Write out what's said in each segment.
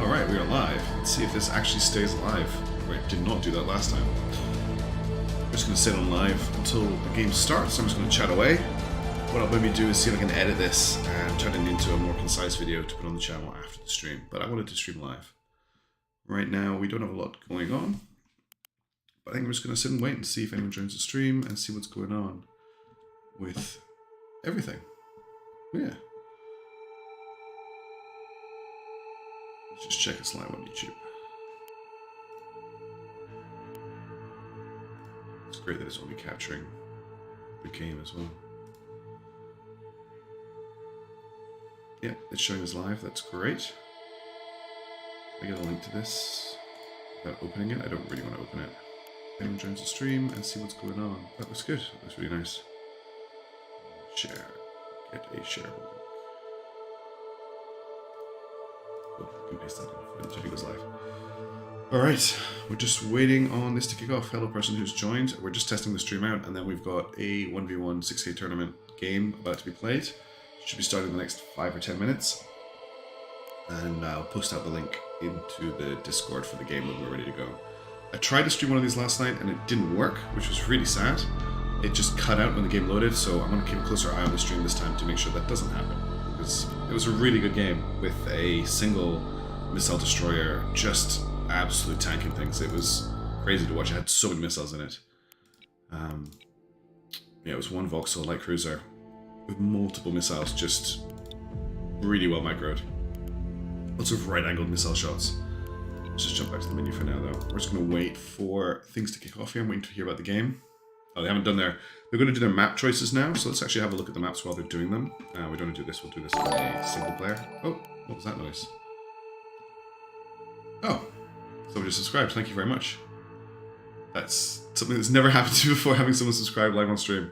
Alright, we are live. Let's see if this actually stays alive. Right, did not do that last time. I'm just going to sit on live until the game starts. I'm just going to chat away. What I'll maybe do is see if I can edit this and turn it into a more concise video to put on the channel after the stream. But I wanted to stream live. Right now, we don't have a lot going on. But I think I'm just going to sit and wait and see if anyone joins the stream and see what's going on with everything. Yeah. Let's just check it's live on YouTube. It's great that it's only capturing the game as well. Yeah, it's showing us live. That's great. I get a link to this without opening it. I don't really want to open it. Anyone joins the stream and see what's going on. That looks good. That looks really nice. Share. Get a share link. Oh, I can paste that in until it goes live. Alright, we're just waiting on this to kick off. Hello person who's joined. We're just testing the stream out and then we've got a 1v1 6K tournament game about to be played. Should be starting in the next 5 or 10 minutes. And I'll post out the link into the Discord for the game when we're ready to go. I tried to stream one of these last night and it didn't work, which was really sad. It just cut out when the game loaded, so I'm going to keep a closer eye on the stream this time to make sure that doesn't happen. Because it was a really good game with a single missile destroyer just absolute tanking things. It was crazy to watch. It had so many missiles in it. Yeah, it was one Vauxhall light cruiser with multiple missiles, just really well microed. Lots of right-angled missile shots. Let's just jump back to the menu for now, though. We're just going to wait for things to kick off here. I'm waiting to hear about the game. Oh, they haven't done their... They're going to do their map choices now, so let's actually have a look at the maps while they're doing them. We don't want to do this. We'll do this in a single player. Oh, what was that noise? Oh, somebody just subscribed. Thank you very much. That's something that's never happened to me before, having someone subscribe live on stream.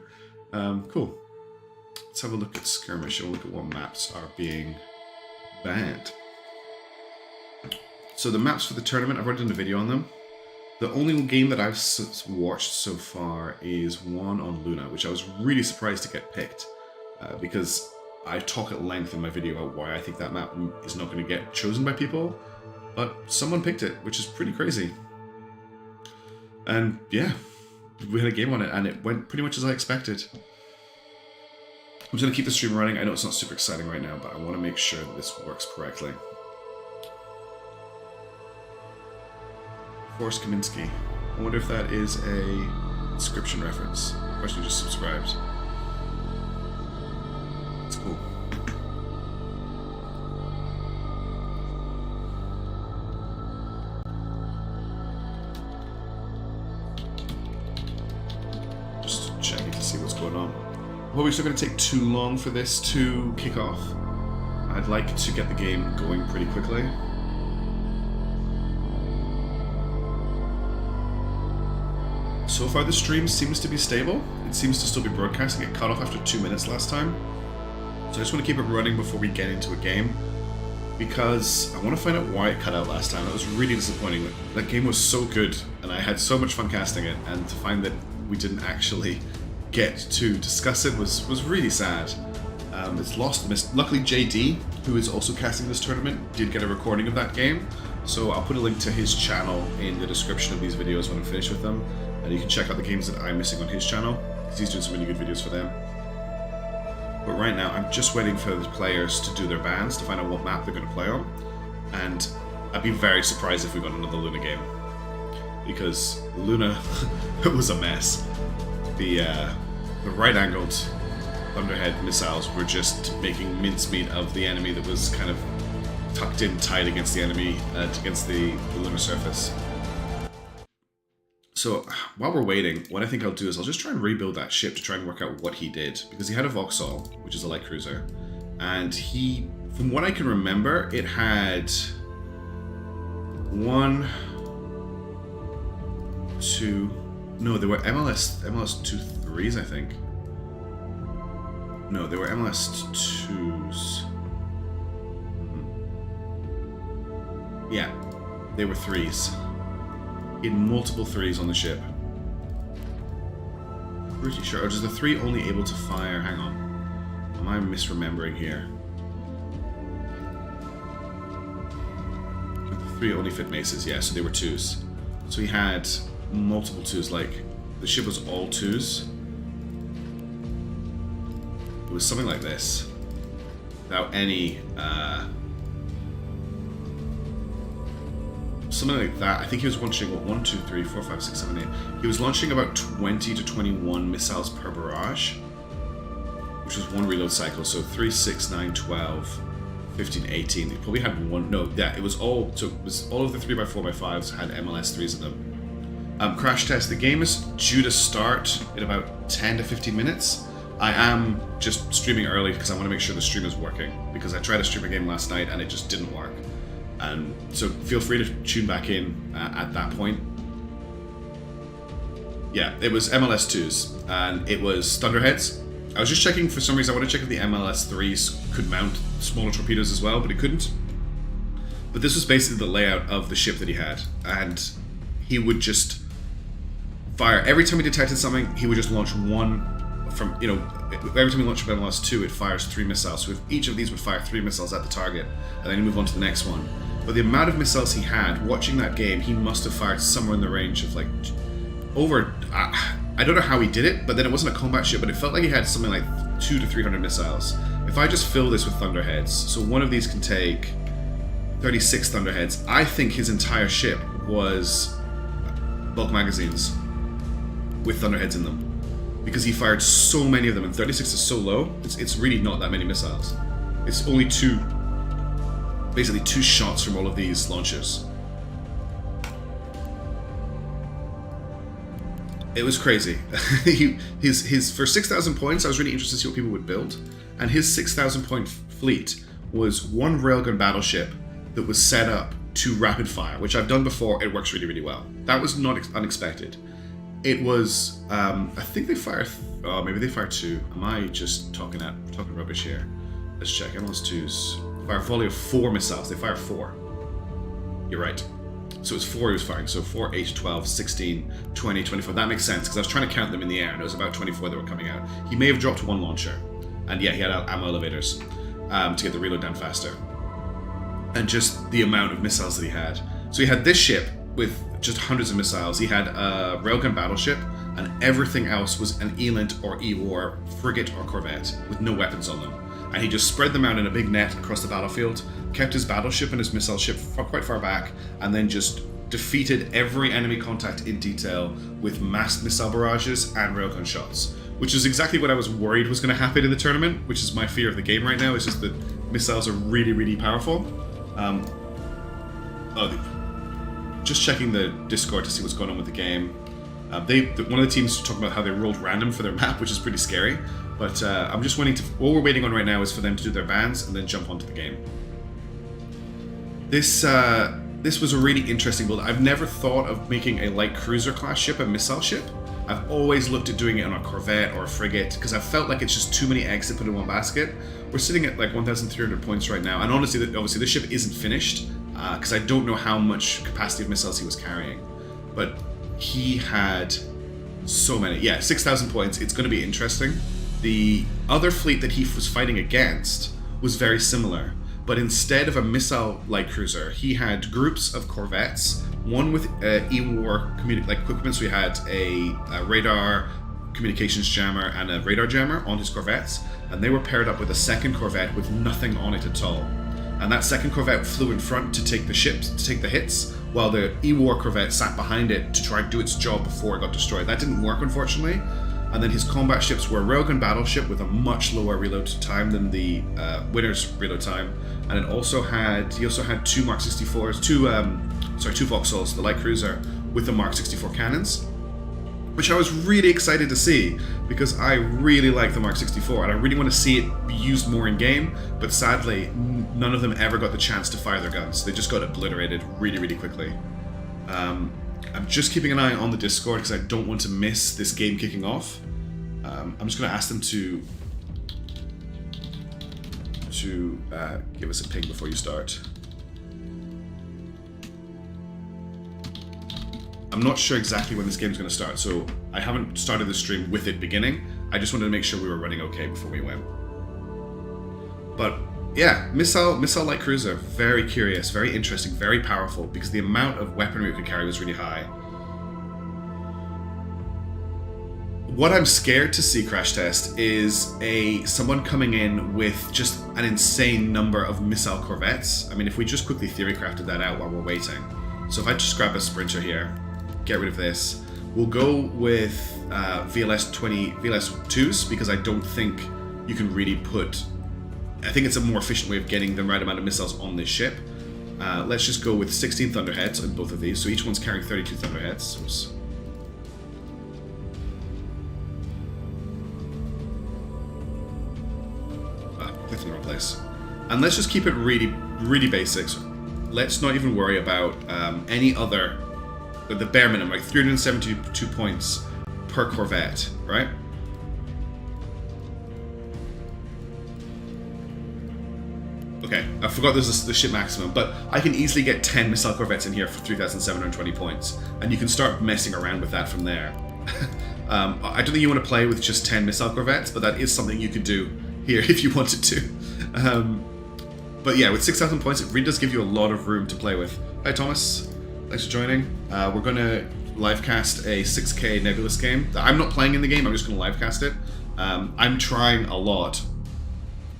Cool. Let's have a look at Skirmish and look at what maps are being banned. So the maps for the tournament, I've already done a video on them. The only game that I've watched so far is one on Luna, which I was really surprised to get picked. Because I talk at length in my video about why I think that map is not going to get chosen by people. But someone picked it, which is pretty crazy. And yeah, we had a game on it and it went pretty much as I expected. I'm just going to keep the stream running. I know it's not super exciting right now, but I want to make sure that this works correctly. Forrest Kaminsky. I wonder if that is a inscription reference. The person who just subscribed. That's cool. Just checking to see what's going on. Well, we're still going to take too long for this to kick off. I'd like to get the game going pretty quickly. So far the stream seems to be stable. It seems to still be broadcasting. It cut off after 2 minutes last time. So I just want to keep it running before we get into a game. Because I want to find out why it cut out last time. That was really disappointing. That game was so good and I had so much fun casting it, and to find that we didn't actually get to discuss it was really sad. It's lost. Luckily JD, who is also casting this tournament, did get a recording of that game. So I'll put a link to his channel in the description of these videos when I'm finished with them. And you can check out the games that I'm missing on his channel, because he's doing some really good videos for them. But right now, I'm just waiting for the players to do their bans to find out what map they're going to play on. And I'd be very surprised if we got another Luna game. Because Luna was a mess. The right-angled Thunderhead missiles were just making mincemeat of the enemy that was kind of tucked in tight against the enemy, against the lunar surface. So while we're waiting, what I think I'll do is I'll just try and rebuild that ship to try and work out what he did. Because he had a Vauxhall, which is a light cruiser. And he, from what I can remember, it had 1, 2, no, there were MLS 2-3s, I think. No, they were MLS 2s. Yeah, they were 3s. In multiple 3s on the ship. Pretty sure. Or is the 3 only able to fire? Hang on. Am I misremembering here? 3 only fit maces, yeah, so they were 2s. So he had multiple 2s, like the ship was all 2s. It was something like this, without any, something like that. I think he was launching, what, 1, 2, 3, 4, 5, 6, 7, 8. He was launching about 20 to 21 missiles per barrage, which was 1 reload cycle, so 3, 6, 9, 12, 15, 18. He probably had 1, no, yeah, it was all, so it was all of the 3x4x5s had MLS 3s in them. Crash test, the game is due to start in about 10 to 15 minutes. I am just streaming early because I want to make sure the stream is working, because I tried to stream a game last night and it just didn't work. And so feel free to tune back in at that point. Yeah, it was MLS 2s and it was Thunderheads. I was just checking, for some reason I want to check if the MLS 3s could mount smaller torpedoes as well, but it couldn't. But this was basically the layout of the ship that he had, and he would just fire. Every time he detected something, he would just launch 1 from, you know, every time he launched from MLS 2, it fires 3 missiles. So if each of these would fire 3 missiles at the target, and then you move on to the next one. But the amount of missiles he had, watching that game, he must have fired somewhere in the range of like over, I don't know how he did it, but then it wasn't a combat ship, but it felt like he had something like 200 to 300 missiles. If I just fill this with Thunderheads, so one of these can take 36 Thunderheads, I think his entire ship was bulk magazines with Thunderheads in them. Because he fired so many of them, and 36 is so low, it's really not that many missiles. It's only basically 2 shots from all of these launchers. It was crazy. his for 6,000 points, I was really interested to see what people would build. And his 6,000 point fleet was 1 railgun battleship that was set up to rapid fire, which I've done before. It works really, really well. That was not unexpected. It was, I think they fire, oh, maybe they fire 2. Am I just talking rubbish here? Let's check. MLS 2s fire a volley of 4 missiles. They fire 4. You're right. So it's 4 he was firing. So 4, 8, 12, 16, 20, 24. That makes sense, because I was trying to count them in the air, and it was about 24 that were coming out. He may have dropped 1 launcher. And yeah, he had ammo elevators to get the reload down faster. And just the amount of missiles that he had. So he had this ship with just hundreds of missiles. He had a railgun battleship, and everything else was an ELINT or E-War frigate or corvette with no weapons on them. And he just spread them out in a big net across the battlefield, kept his battleship and his missile ship quite far back, and then just defeated every enemy contact in detail with massed missile barrages and railgun shots. Which is exactly what I was worried was going to happen in the tournament, which is my fear of the game right now, is just that missiles are really, really powerful. Just checking the Discord to see what's going on with the game. One of the teams talking about how they rolled random for their map, which is pretty scary. But I'm just waiting to. All we're waiting on right now is for them to do their bans and then jump onto the game. This was a really interesting build. I've never thought of making a light cruiser class ship a missile ship. I've always looked at doing it on a corvette or a frigate because I felt like it's just too many eggs to put in one basket. We're sitting at like 1,300 points right now, and honestly, obviously, this ship isn't finished because I don't know how much capacity of missiles he was carrying, but he had so many. Yeah, 6,000 points. It's going to be interesting. The other fleet that he was fighting against was very similar, but instead of a missile light cruiser, he had groups of corvettes. One with E-War equipment, so he had a radar, communications jammer, and a radar jammer on his corvettes, and they were paired up with a second corvette with nothing on it at all. And that second corvette flew in front to take the ships, to take the hits, while the E-War corvette sat behind it to try and do its job before it got destroyed. That didn't work, unfortunately. And then his combat ships were a railgun battleship with a much lower reload time than the winner's reload time, and he also had 2 Mark 64s, two Vauxhalls, the light cruiser with the Mark 64 cannons, which I was really excited to see because I really like the Mark 64 and I really want to see it be used more in game. But sadly, none of them ever got the chance to fire their guns. They just got obliterated really, really quickly. I'm just keeping an eye on the Discord because I don't want to miss this game kicking off. I'm just going to ask them to give us a ping before you start. I'm not sure exactly when this game's going to start, so I haven't started the stream with it beginning. I just wanted to make sure we were running okay before we went. But Yeah, missile light cruiser, very curious, very interesting, very powerful, because the amount of weaponry it could carry was really high. What I'm scared to see, Crash Test, is someone coming in with just an insane number of missile corvettes. I mean, if we just quickly theory crafted that out while we're waiting. So if I just grab a sprinter here, get rid of this, we'll go with VLS2s, because I don't think you can really put... I think it's a more efficient way of getting the right amount of missiles on this ship. Let's just go with 16 Thunderheads on both of these, so each one's carrying 32 Thunderheads. Oops. Clicked in the wrong place. And let's just keep it really, really basics. Let's not even worry about any other, the bare minimum, like 372 points per corvette, right? Okay, I forgot there's the ship maximum, but I can easily get 10 missile corvettes in here for 3,720 points, and you can start messing around with that from there. I don't think you want to play with just 10 missile corvettes, but that is something you could do here if you wanted to. But yeah, with 6,000 points, it really does give you a lot of room to play with. Hi Thomas, thanks for joining. We're going to livecast a 6K Nebulous game. I'm not playing in the game, I'm just going to livecast it. I'm trying a lot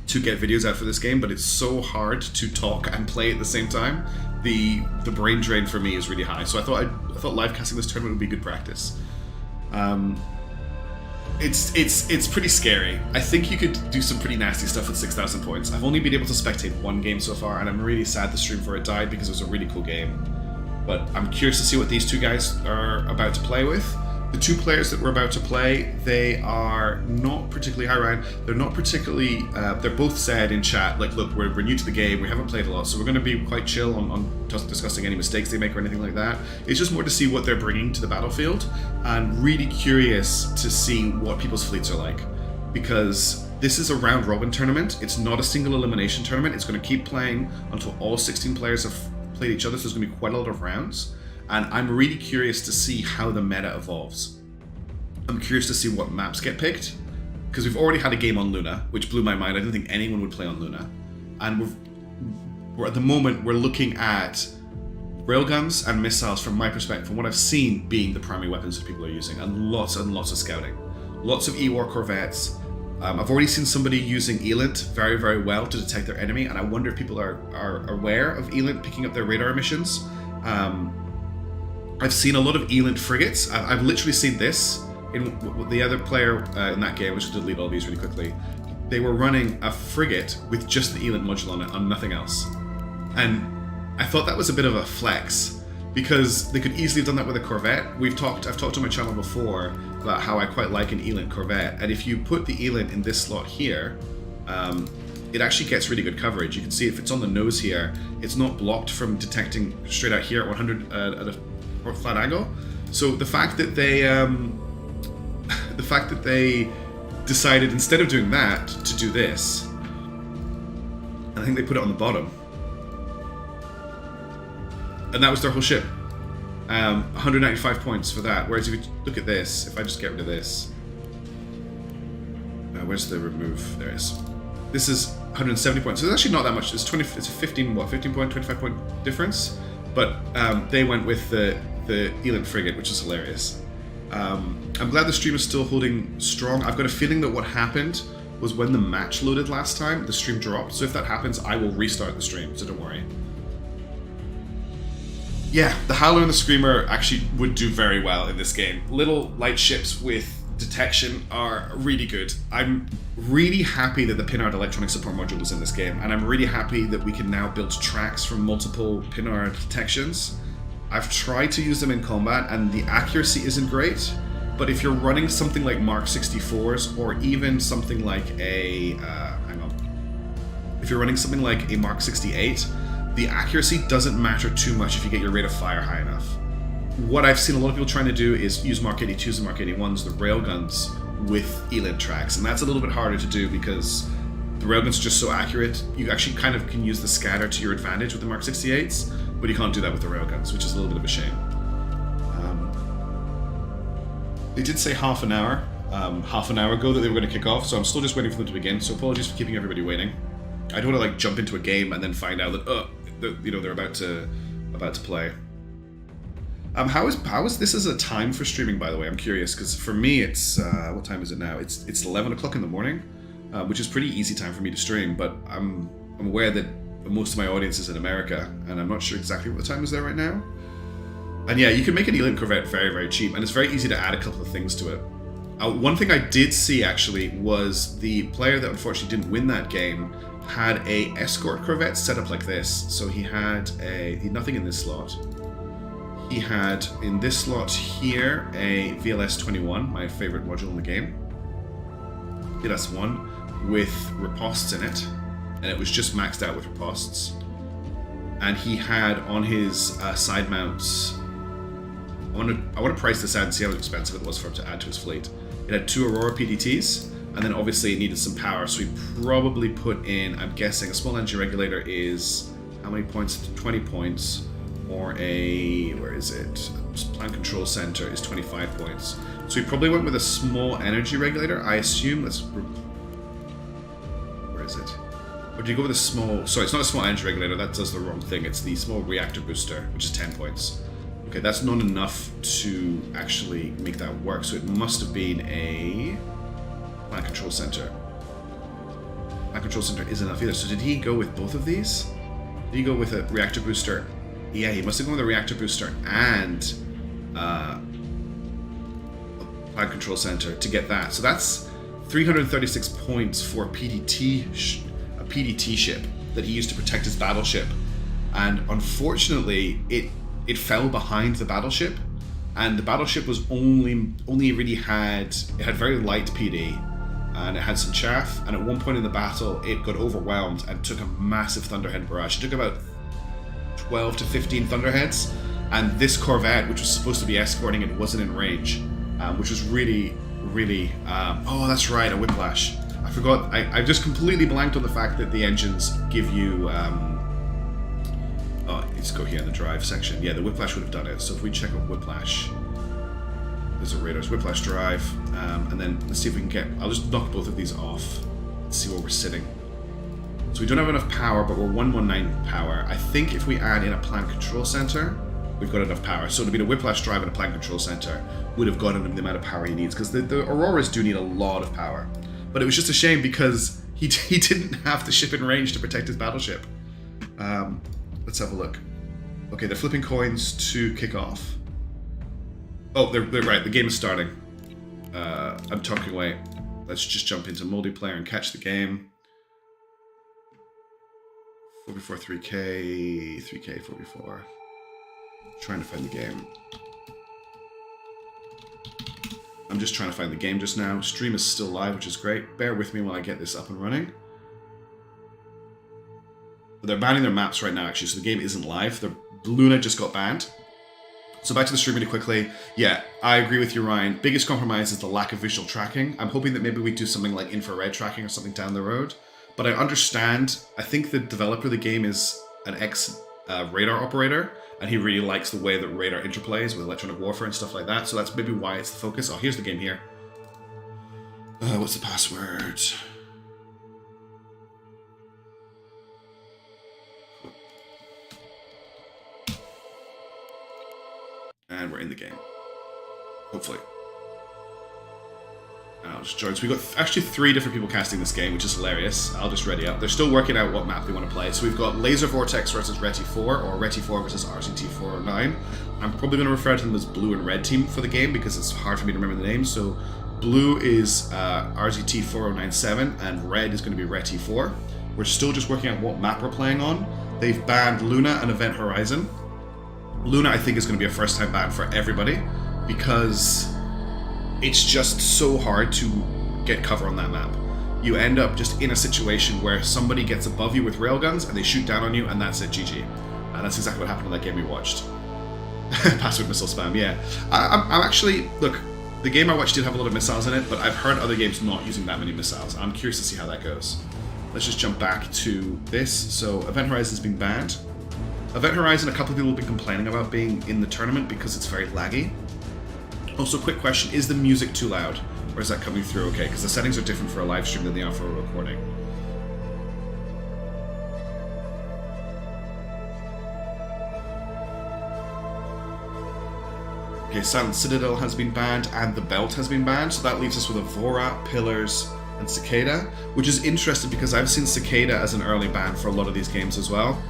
to get videos out for this game, but it's so hard to talk and play at the same time. The brain drain for me is really high, so I thought livecasting this tournament would be good practice. It's pretty scary. I think you could do some pretty nasty stuff with 6,000 points. I've only been able to spectate one game so far, and I'm really sad the stream for it died because it was a really cool game. But I'm curious to see what these two guys are about to play with. The two players that we're about to play, they are not particularly high rank. They're not particularly... they're both said in chat, like, look, we're new to the game, we haven't played a lot, so we're going to be quite chill on discussing any mistakes they make or anything like that. It's just more to see what they're bringing to the battlefield, and really curious to see what people's fleets are like. Because this is a round-robin tournament. It's not a single elimination tournament. It's going to keep playing until all 16 players have played each other, so there's going to be quite a lot of rounds. And I'm really curious to see how the meta evolves. I'm curious to see what maps get picked, because we've already had a game on Luna, which blew my mind. I didn't think anyone would play on Luna. And we're at the moment, we're looking at railguns and missiles, from my perspective, from what I've seen, being the primary weapons that people are using, and lots of scouting. Lots of E-War corvettes. I've already seen somebody using ELINT very, very well to detect their enemy, and I wonder if people are aware of ELINT picking up their radar emissions. I've seen a lot of ELINT frigates. I've literally seen this in the other player in that game, which will delete all these really quickly. They were running a frigate with just the ELINT module on it, on nothing else. And I thought that was a bit of a flex, because they could easily have done that with a corvette. I've talked on my channel before about how I quite like an ELINT corvette, and if you put the ELINT in this slot here, it actually gets really good coverage. You can see if it's on the nose here, it's not blocked from detecting straight out here at 100 at a flat angle. So the fact that they decided, instead of doing that, to do this, I think they put it on the bottom, and that was their whole ship. 195 points for that. Whereas if you look at this, if I just get rid of this, where's the remove? There it is. This is 170 points. So it's actually not that much. It's a 15 point, 25 point difference. But they went with the ELINT frigate, which is hilarious. I'm glad the stream is still holding strong. I've got a feeling that what happened was when the match loaded last time, the stream dropped. So if that happens, I will restart the stream, so don't worry. Yeah, the Howler and the Screamer actually would do very well in this game. Little light ships with detection are really good. I'm really happy that the Pinard electronic support module was in this game, and I'm really happy that we can now build tracks from multiple Pinard detections. I've tried to use them in combat, and the accuracy isn't great, but if you're running something like Mark 64s, or even something like a... if you're running something like a Mark 68, the accuracy doesn't matter too much if you get your rate of fire high enough. What I've seen a lot of people trying to do is use Mark 82s and Mark 81s, the railguns, with ELINT tracks, and that's a little bit harder to do because the railguns are just so accurate. You actually kind of can use the scatter to your advantage with the Mark 68s, but you can't do that with the railguns, which is a little bit of a shame. They did say half an hour ago that they were going to kick off, so I'm still just waiting for them to begin, so apologies for keeping everybody waiting. I don't want to like jump into a game and then find out that they're about to play. How is this as a time for streaming, by the way? I'm curious because for me it's what time is it now? It's 11 o'clock in the morning, which is pretty easy time for me to stream. But I'm aware that most of my audience is in America, and I'm not sure exactly what the time is there right now. And yeah, you can make an Elite Corvette very, very cheap, and it's very easy to add a couple of things to it. One thing I did see actually was the player that unfortunately didn't win that game had a escort Corvette set up like this. So he had nothing in this slot. He had in this slot here a VLS-21, my favorite module in the game. VLS-1 with ripostes in it, and it was just maxed out with ripostes. And he had on his side mounts. I want to price this out and see how expensive it was for him to add to his fleet. It had 2 Aurora PDTs, and then obviously it needed some power, so he probably put in, I'm guessing, a small engine regulator is how many points? 20 points, or where is it? Plant control center is 25 points. So he probably went with a small energy regulator, I assume. Where is it? Or do you go with a small, sorry, it's not a small energy regulator, that does the wrong thing. It's the small reactor booster, which is 10 points. Okay, that's not enough to actually make that work, so it must have been a plant control center. Plant control center isn't enough either, so did he go with both of these? Did he go with a reactor booster? Yeah, he must have gone with a reactor booster and a plant control center to get that. So that's 336 points for a PDT ship that he used to protect his battleship. And unfortunately, it fell behind the battleship, and the battleship was only really had very light PD, and it had some chaff, and at one point in the battle it got overwhelmed and took a massive thunderhead barrage. It took about 12 to 15 thunderheads, and this Corvette, which was supposed to be escorting it, wasn't in range, which was really oh, that's right, a whiplash. I forgot, I just completely blanked on the fact that the engines give you let's go here in the drive section. Yeah, the whiplash would have done it. So if we check out whiplash, there's a radar's whiplash drive, and then let's see if we can get, I'll just knock both of these off. Let's see where we're sitting. So we don't have enough power, but we're 119 power. I think if we add in a plant control center, we've got enough power. So to be the whiplash drive and a plant control center would have gotten him the amount of power he needs, because the Auroras do need a lot of power. But it was just a shame because he didn't have the ship in range to protect his battleship. Let's have a look. Okay, they're flipping coins to kick off. Oh, they're right. The game is starting. I'm talking away. Let's just jump into multiplayer and catch the game. 4v4, 3K, 3K, 4v4. Trying to find the game. I'm just trying to find the game just now. Stream is still live, which is great. Bear with me while I get this up and running. They're banning their maps right now, actually, so the game isn't live. Luna just got banned. So back to the stream really quickly. Yeah, I agree with you, Ryan. Biggest compromise is the lack of visual tracking. I'm hoping that maybe we do something like infrared tracking or something down the road. But I understand, I think the developer of the game is an ex-radar operator, and he really likes the way that radar interplays with electronic warfare and stuff like that, so that's maybe why it's the focus. Oh, here's the game here. What's the password? And we're in the game. Hopefully. And I'll just join. So we've got actually 3 different people casting this game, which is hilarious. I'll just ready up. They're still working out what map they want to play. So we've got Laser Vortex versus Reti4, or Reti4 versus RET409. I'm probably going to refer to them as Blue and Red Team for the game because it's hard for me to remember the names. So Blue is RET4097 and Red is going to be Reti4. We're still just working out what map we're playing on. They've banned Luna and Event Horizon. Luna, I think, is going to be a first-time ban for everybody because it's just so hard to get cover on that map. You end up just in a situation where somebody gets above you with railguns and they shoot down on you, and that's it, GG. And that's exactly what happened in that game we watched. Password missile spam, yeah. I'm actually, look, the game I watched did have a lot of missiles in it, but I've heard other games not using that many missiles. I'm curious to see how that goes. Let's just jump back to this. So, Event Horizon's been banned. Event Horizon, a couple of people have been complaining about being in the tournament because it's very laggy. Also, quick question, is the music too loud? Or is that coming through okay? Because the settings are different for a live stream than they are for a recording. Okay, Silent Citadel has been banned and the Belt has been banned, so that leaves us with Avora, Pillars, and Cicada, which is interesting because I've seen Cicada as an early ban for a lot of these games as well.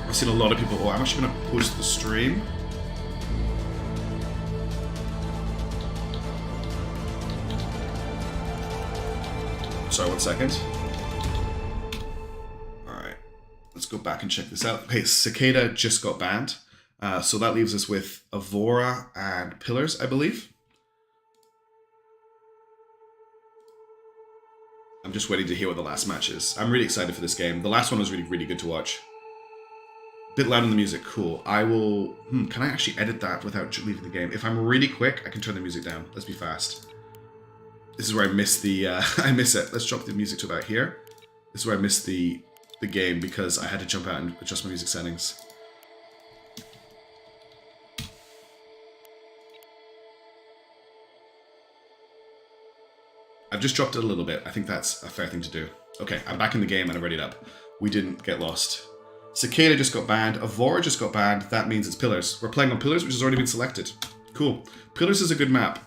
I've seen a lot of people... Oh, I'm actually going to post the stream. Sorry, 1 second. Alright, let's go back and check this out. Okay, Cicada just got banned. So that leaves us with Avora and Pillars, I believe. I'm just waiting to hear what the last match is. I'm really excited for this game. The last one was really, really good to watch. Bit loud in the music, cool. I will... can I actually edit that without leaving the game? If I'm really quick, I can turn the music down. Let's be fast. This is where I miss the... I miss it. Let's drop the music to about here. This is where I missed the game because I had to jump out and adjust my music settings. I've just dropped it a little bit. I think that's a fair thing to do. Okay, I'm back in the game and I readied up. We didn't get lost. Cicada just got banned. Avora just got banned. That means it's Pillars. We're playing on Pillars, which has already been selected. Cool. Pillars is a good map.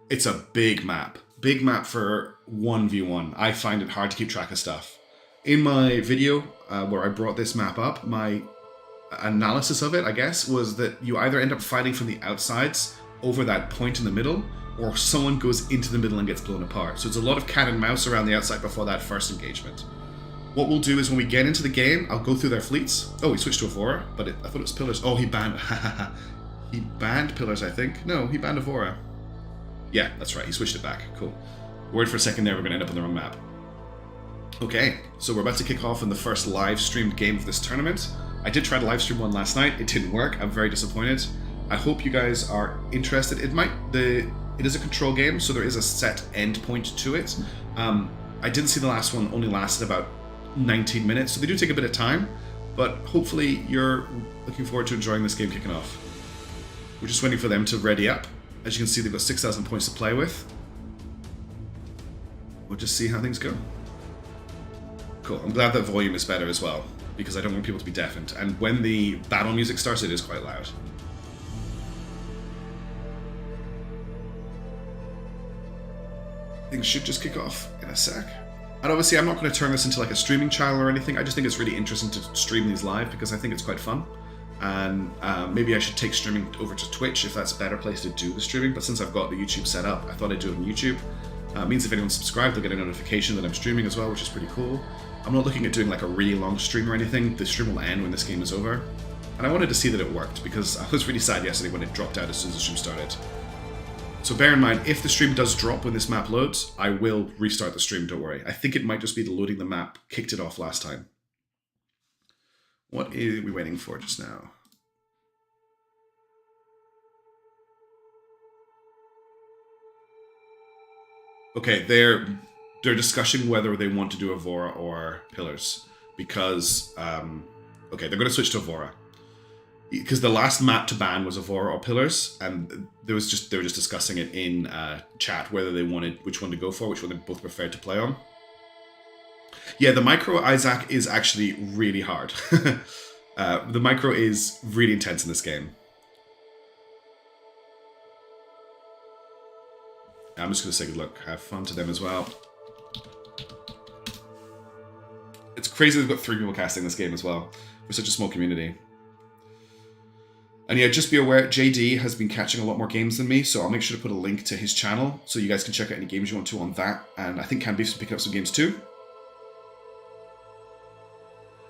It's a big map. Big map for 1v1. I find it hard to keep track of stuff. In my video where I brought this map up, my analysis of it, I guess, was that you either end up fighting from the outsides over that point in the middle, or someone goes into the middle and gets blown apart. So it's a lot of cat and mouse around the outside before that first engagement. What we'll do is when we get into the game, I'll go through their fleets. Oh, he switched to Avora, but I thought it was Pillars. Oh, he banned... he banned Pillars, I think. No, he banned Avora. Yeah, that's right. He switched it back. Cool. Worried for a second there we're going to end up on the wrong map. Okay, so we're about to kick off in the first live streamed game of this tournament. I did try to live stream one last night. It didn't work. I'm very disappointed. I hope you guys are interested. It is a control game, so there is a set end point to it. I did see the last one only lasted about 19 minutes, so they do take a bit of time, but hopefully you're looking forward to enjoying this game kicking off. We're just waiting for them to ready up. As you can see, they've got 6,000 points to play with. We'll just see how things go. Cool. I'm glad that volume is better as well, because I don't want people to be deafened. And when the battle music starts, it is quite loud. Things should just kick off in a sec. And obviously I'm not going to turn this into like a streaming channel or anything. I just think it's really interesting to stream these live because I think it's quite fun. And maybe I should take streaming over to Twitch if that's a better place to do the streaming. But since I've got the YouTube set up, I thought I'd do it on YouTube. It means if anyone's subscribed, they'll get a notification that I'm streaming as well, which is pretty cool. I'm not looking at doing like a really long stream or anything. The stream will end when this game is over. And I wanted to see that it worked because I was really sad yesterday when it dropped out as soon as the stream started. So bear in mind, if the stream does drop when this map loads, I will restart the stream, don't worry. I think it might just be the loading the map kicked it off last time. What are we waiting for just now? Okay, they're discussing whether they want to do Avora or Pillars. Because, okay, they're going to switch to Avora. Because the last map to ban was Avora or Pillars, and they were just discussing it in chat whether they wanted which one to go for, which one they both preferred to play on. Yeah, the micro Isaac is actually really hard. The micro is really intense in this game. I'm just going to say good luck, have fun to them as well. It's crazy they've got 3 people casting this game as well. We're such a small community. And yeah, just be aware, JD has been catching a lot more games than me, so I'll make sure to put a link to his channel so you guys can check out any games you want to on that. And I think Canbeef's picking up some games too.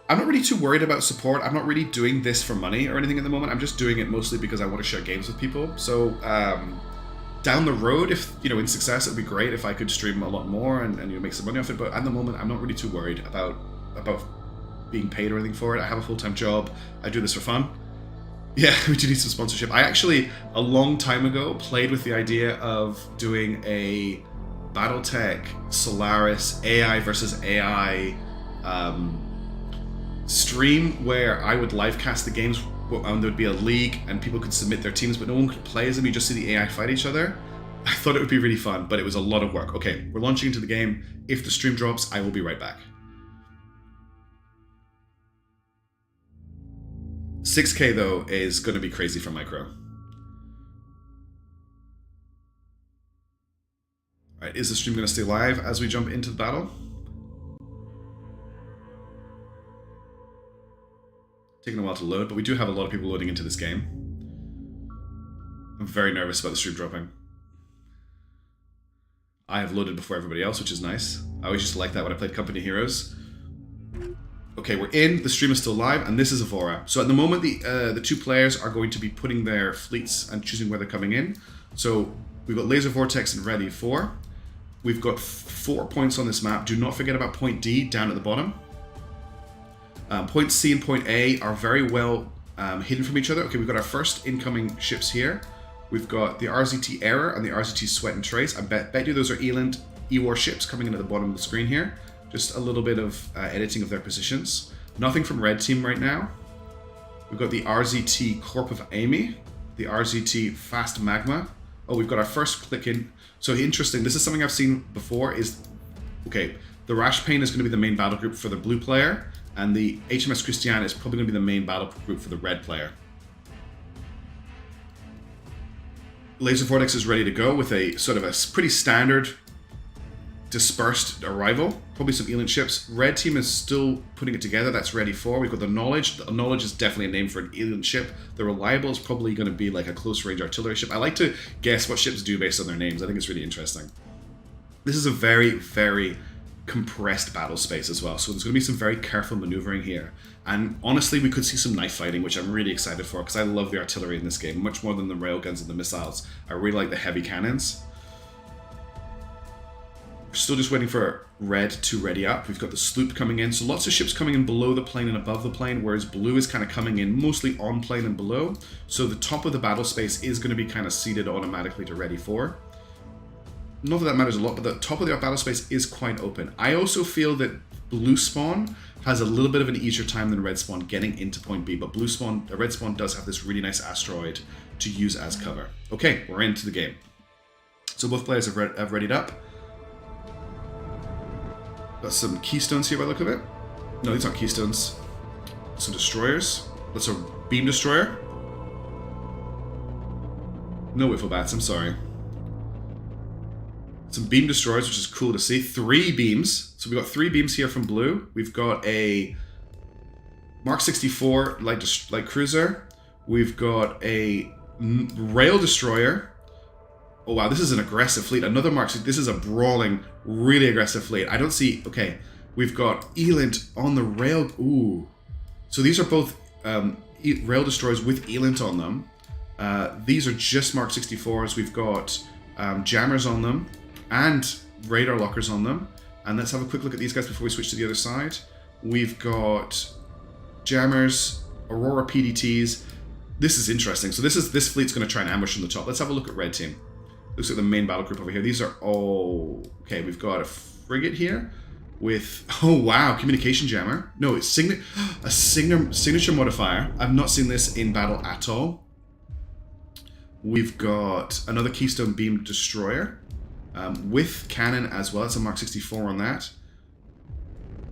I'm not really too worried about support. I'm not really doing this for money or anything at the moment. I'm just doing it mostly because I want to share games with people. So down the road, if in success, it would be great if I could stream a lot more and make some money off it. But at the moment, I'm not really too worried about being paid or anything for it. I have a full-time job. I do this for fun. Yeah, we do need some sponsorship. I actually, a long time ago, played with the idea of doing a Battletech Solaris AI versus AI stream where I would live cast the games and there'd be a league and people could submit their teams, but no one could play as them. You just see the AI fight each other. I thought it would be really fun, but it was a lot of work. Okay, we're launching into the game. If the stream drops, I will be right back. 6K though is going to be crazy for micro. Is the stream going to stay live as we jump into the battle? Taking a while to load, but we do have a lot of people loading into this game. I'm very nervous about the stream dropping. I have loaded before everybody else, which is nice. I always used to like that when I played Company Heroes. Okay, we're in. The stream is still live, and this is Evora. So at the moment, the two players are going to be putting their fleets and choosing where they're coming in. So we've got Laser Vortex and Reti4. We've got 4 points on this map. Do not forget about point D down at the bottom. Point C and point A are very well hidden from each other. Okay, we've got our first incoming ships here. We've got the RZT Error and the RZT Sweat and Trace. I bet you those are Eland E-War ships coming in at the bottom of the screen here. Just a little bit of editing of their positions. Nothing from Red Team right now. We've got the RZT Corp of Amy, the RZT Fast Magma. Oh, we've got our first click in. So interesting, this is something I've seen before is, okay, the Rash Pain is going to be the main battle group for the blue player, and the HMS Christiana is probably going to be the main battle group for the red player. Laser Vortex is ready to go with a sort of a pretty standard dispersed arrival. Probably some Eland ships. Red Team is still putting it together. That's Reti4. We've got the Knowledge. The Knowledge is definitely a name for an Eland ship. The Reliable is probably going to be like a close range artillery ship. I like to guess what ships do based on their names. I think it's really interesting. This is a very, very compressed battle space as well. So there's going to be some very careful maneuvering here. And honestly, we could see some knife fighting, which I'm really excited for because I love the artillery in this game, much more than the railguns and the missiles. I really like the heavy cannons. We're still just waiting for red to ready up. We've got the sloop coming in. So lots of ships coming in below the plane and above the plane, whereas blue is kind of coming in mostly on plane and below. So the top of the battle space is going to be kind of seeded automatically to Reti4. Not that that matters a lot, but the top of the battle space is quite open. I also feel that blue spawn has a little bit of an easier time than red spawn getting into point B, but red spawn does have this really nice asteroid to use as cover. Okay, we're into the game. So both players have readied up. Got some keystones here by the look of it. No, these aren't keystones. Some destroyers. That's a beam destroyer. No Wiffle Bats, I'm sorry. Some beam destroyers, which is cool to see. 3 beams. So we've got 3 beams here from blue. We've got a Mark 64 light cruiser. We've got a rail destroyer. Oh wow, this is an aggressive fleet. Another Mark. This is a brawling, really aggressive fleet. I don't see. Okay, we've got Eland on the rail. Ooh, so these are both rail destroyers with Eland on them. These are just Mark 64s. We've got jammers on them and radar lockers on them. And let's have a quick look at these guys before we switch to the other side. We've got jammers, Aurora PDTs. This is interesting. So this fleet's going to try and ambush from the top. Let's have a look at red team. Looks like the main battle group over here. These are all... Okay, we've got a frigate here with... Oh, wow. Communication jammer. No, it's a signature modifier. I've not seen this in battle at all. We've got another Keystone Beam Destroyer with cannon as well. It's a Mark 64 on that.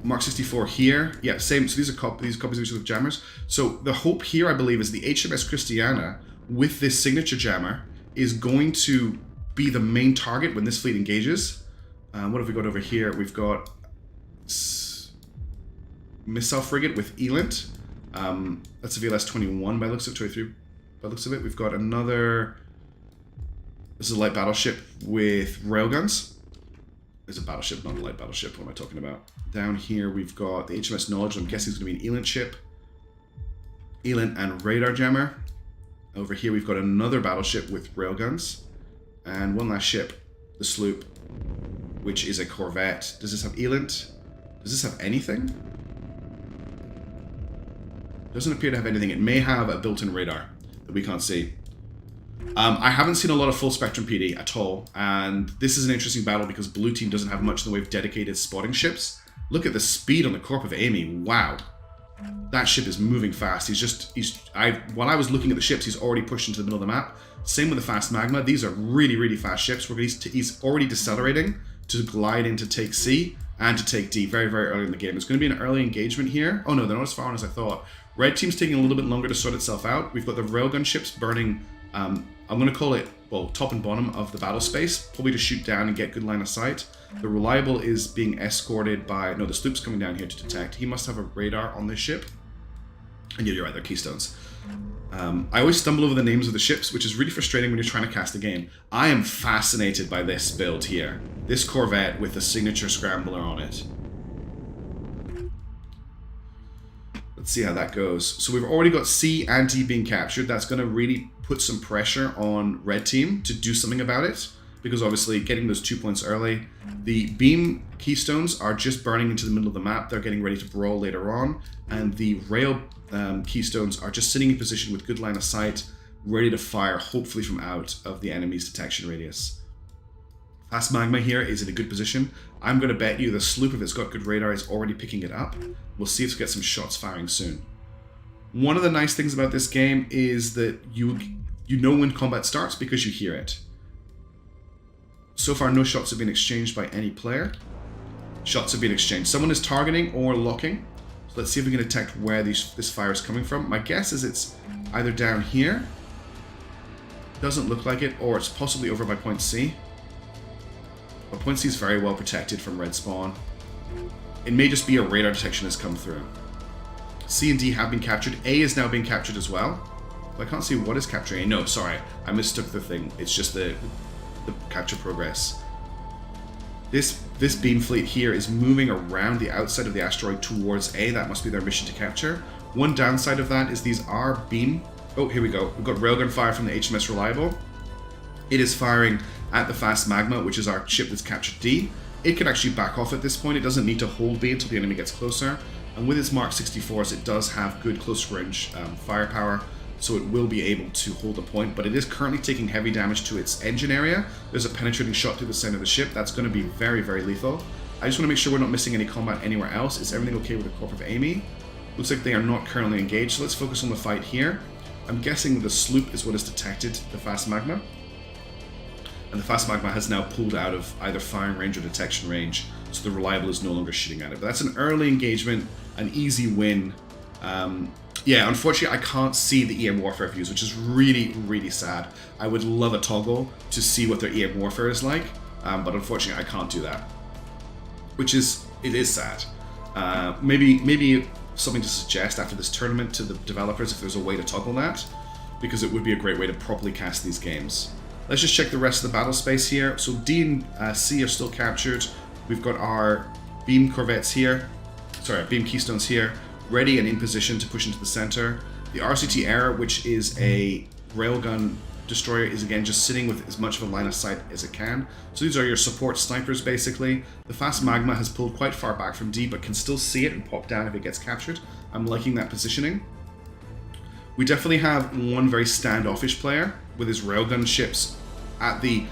Mark 64 here. Yeah, same. So these are copies of each other with jammers. So the hope here, I believe, is the HMS Christiana with this signature jammer is going to be the main target when this fleet engages. What have we got over here? We've got missile frigate with Eland. That's a VLS-21 by looks of 23. By looks of it, we've got another. This is a light battleship with railguns. It's a battleship, not a light battleship. What am I talking about? Down here, we've got the HMS Knowledge. I'm guessing it's going to be an Eland ship. Eland and radar jammer. Over here, we've got another battleship with railguns. And one last ship, the sloop, which is a corvette. Does this have Eland? Does this have anything? Doesn't appear to have anything. It may have a built-in radar that we can't see. I haven't seen a lot of full spectrum PD at all, and this is an interesting battle because blue team doesn't have much in the way of dedicated spotting ships. Look at the speed on the Corp of Amy. Wow. That ship is moving fast. While I was looking at the ships, he's already pushed into the middle of the map. Same with the Fast Magma. These are really, really fast ships. He's already decelerating to glide in to take C and to take D very, very early in the game. It's going to be an early engagement here. Oh no, they're not as far on as I thought. Red team's taking a little bit longer to sort itself out. We've got the railgun ships burning I'm going to call it, well, top and bottom of the battle space, probably to shoot down and get good line of sight. The Reliable is being escorted by, no, the sloop's coming down here to detect. He must have a radar on this ship. And yeah, you're right, they're Keystones. I always stumble over the names of the ships, which is really frustrating when you're trying to cast a game. I am fascinated by this build here. This Corvette with the signature scrambler on it. Let's see how that goes. So we've already got C and D being captured. That's going to really put some pressure on Red Team to do something about it, because obviously getting those 2 points early. The beam Keystones are just burning into the middle of the map. They're getting ready to brawl later on. And the rail Keystones are just sitting in position with good line of sight, ready to fire, hopefully from out of the enemy's detection radius. Fast Magma here is in a good position. I'm going to bet you the sloop, if it's got good radar, is already picking it up. We'll see if we get some shots firing soon. One of the nice things about this game is that you know when combat starts because you hear it. So far, no shots have been exchanged by any player. Shots have been exchanged. Someone is targeting or locking. So let's see if we can detect where this fire is coming from. My guess is it's either down here. Doesn't look like it, or it's possibly over by point C. But point C is very well protected from red spawn. It may just be a radar detection has come through. C and D have been captured. A is now being captured as well. I can't see what is capturing A. No, sorry. I mistook the thing. It's just the capture progress. This beam fleet here is moving around the outside of the asteroid towards A. That must be their mission to capture. One downside of that is these are beam... Oh, here we go. We've got railgun fire from the HMS Reliable. It is firing at the Fast Magma, which is our ship that's captured D. It can actually back off at this point. It doesn't need to hold B until the enemy gets closer. And with its Mark 64s, it does have good close range firepower, so it will be able to hold a point, but it is currently taking heavy damage to its engine area. There's a penetrating shot through the center of the ship. That's going to be very, very lethal. I just want to make sure we're not missing any combat anywhere else. Is everything okay with the Corp of Amy? Looks like they are not currently engaged, so let's focus on the fight here. I'm guessing the sloop is what has detected the Fast Magma. And the Fast Magma has now pulled out of either firing range or detection range, so the Reliable is no longer shooting at it. But that's an early engagement, an easy win. Yeah, unfortunately I can't see the EM Warfare views, which is really, really sad. I would love a toggle to see what their EM Warfare is like, but unfortunately I can't do that. It is sad. Maybe something to suggest after this tournament to the developers if there's a way to toggle that, because it would be a great way to properly cast these games. Let's just check the rest of the battle space here. So D and C are still captured. We've got our beam corvettes here, beam Keystones here, ready and in position to push into the center. The RCT Era, which is a railgun destroyer, is again just sitting with as much of a line of sight as it can. So these are your support snipers basically. The Fast Magma has pulled quite far back from D, but can still see it and pop down if it gets captured. I'm liking that positioning. We definitely have one very standoffish player with his railgun ships at the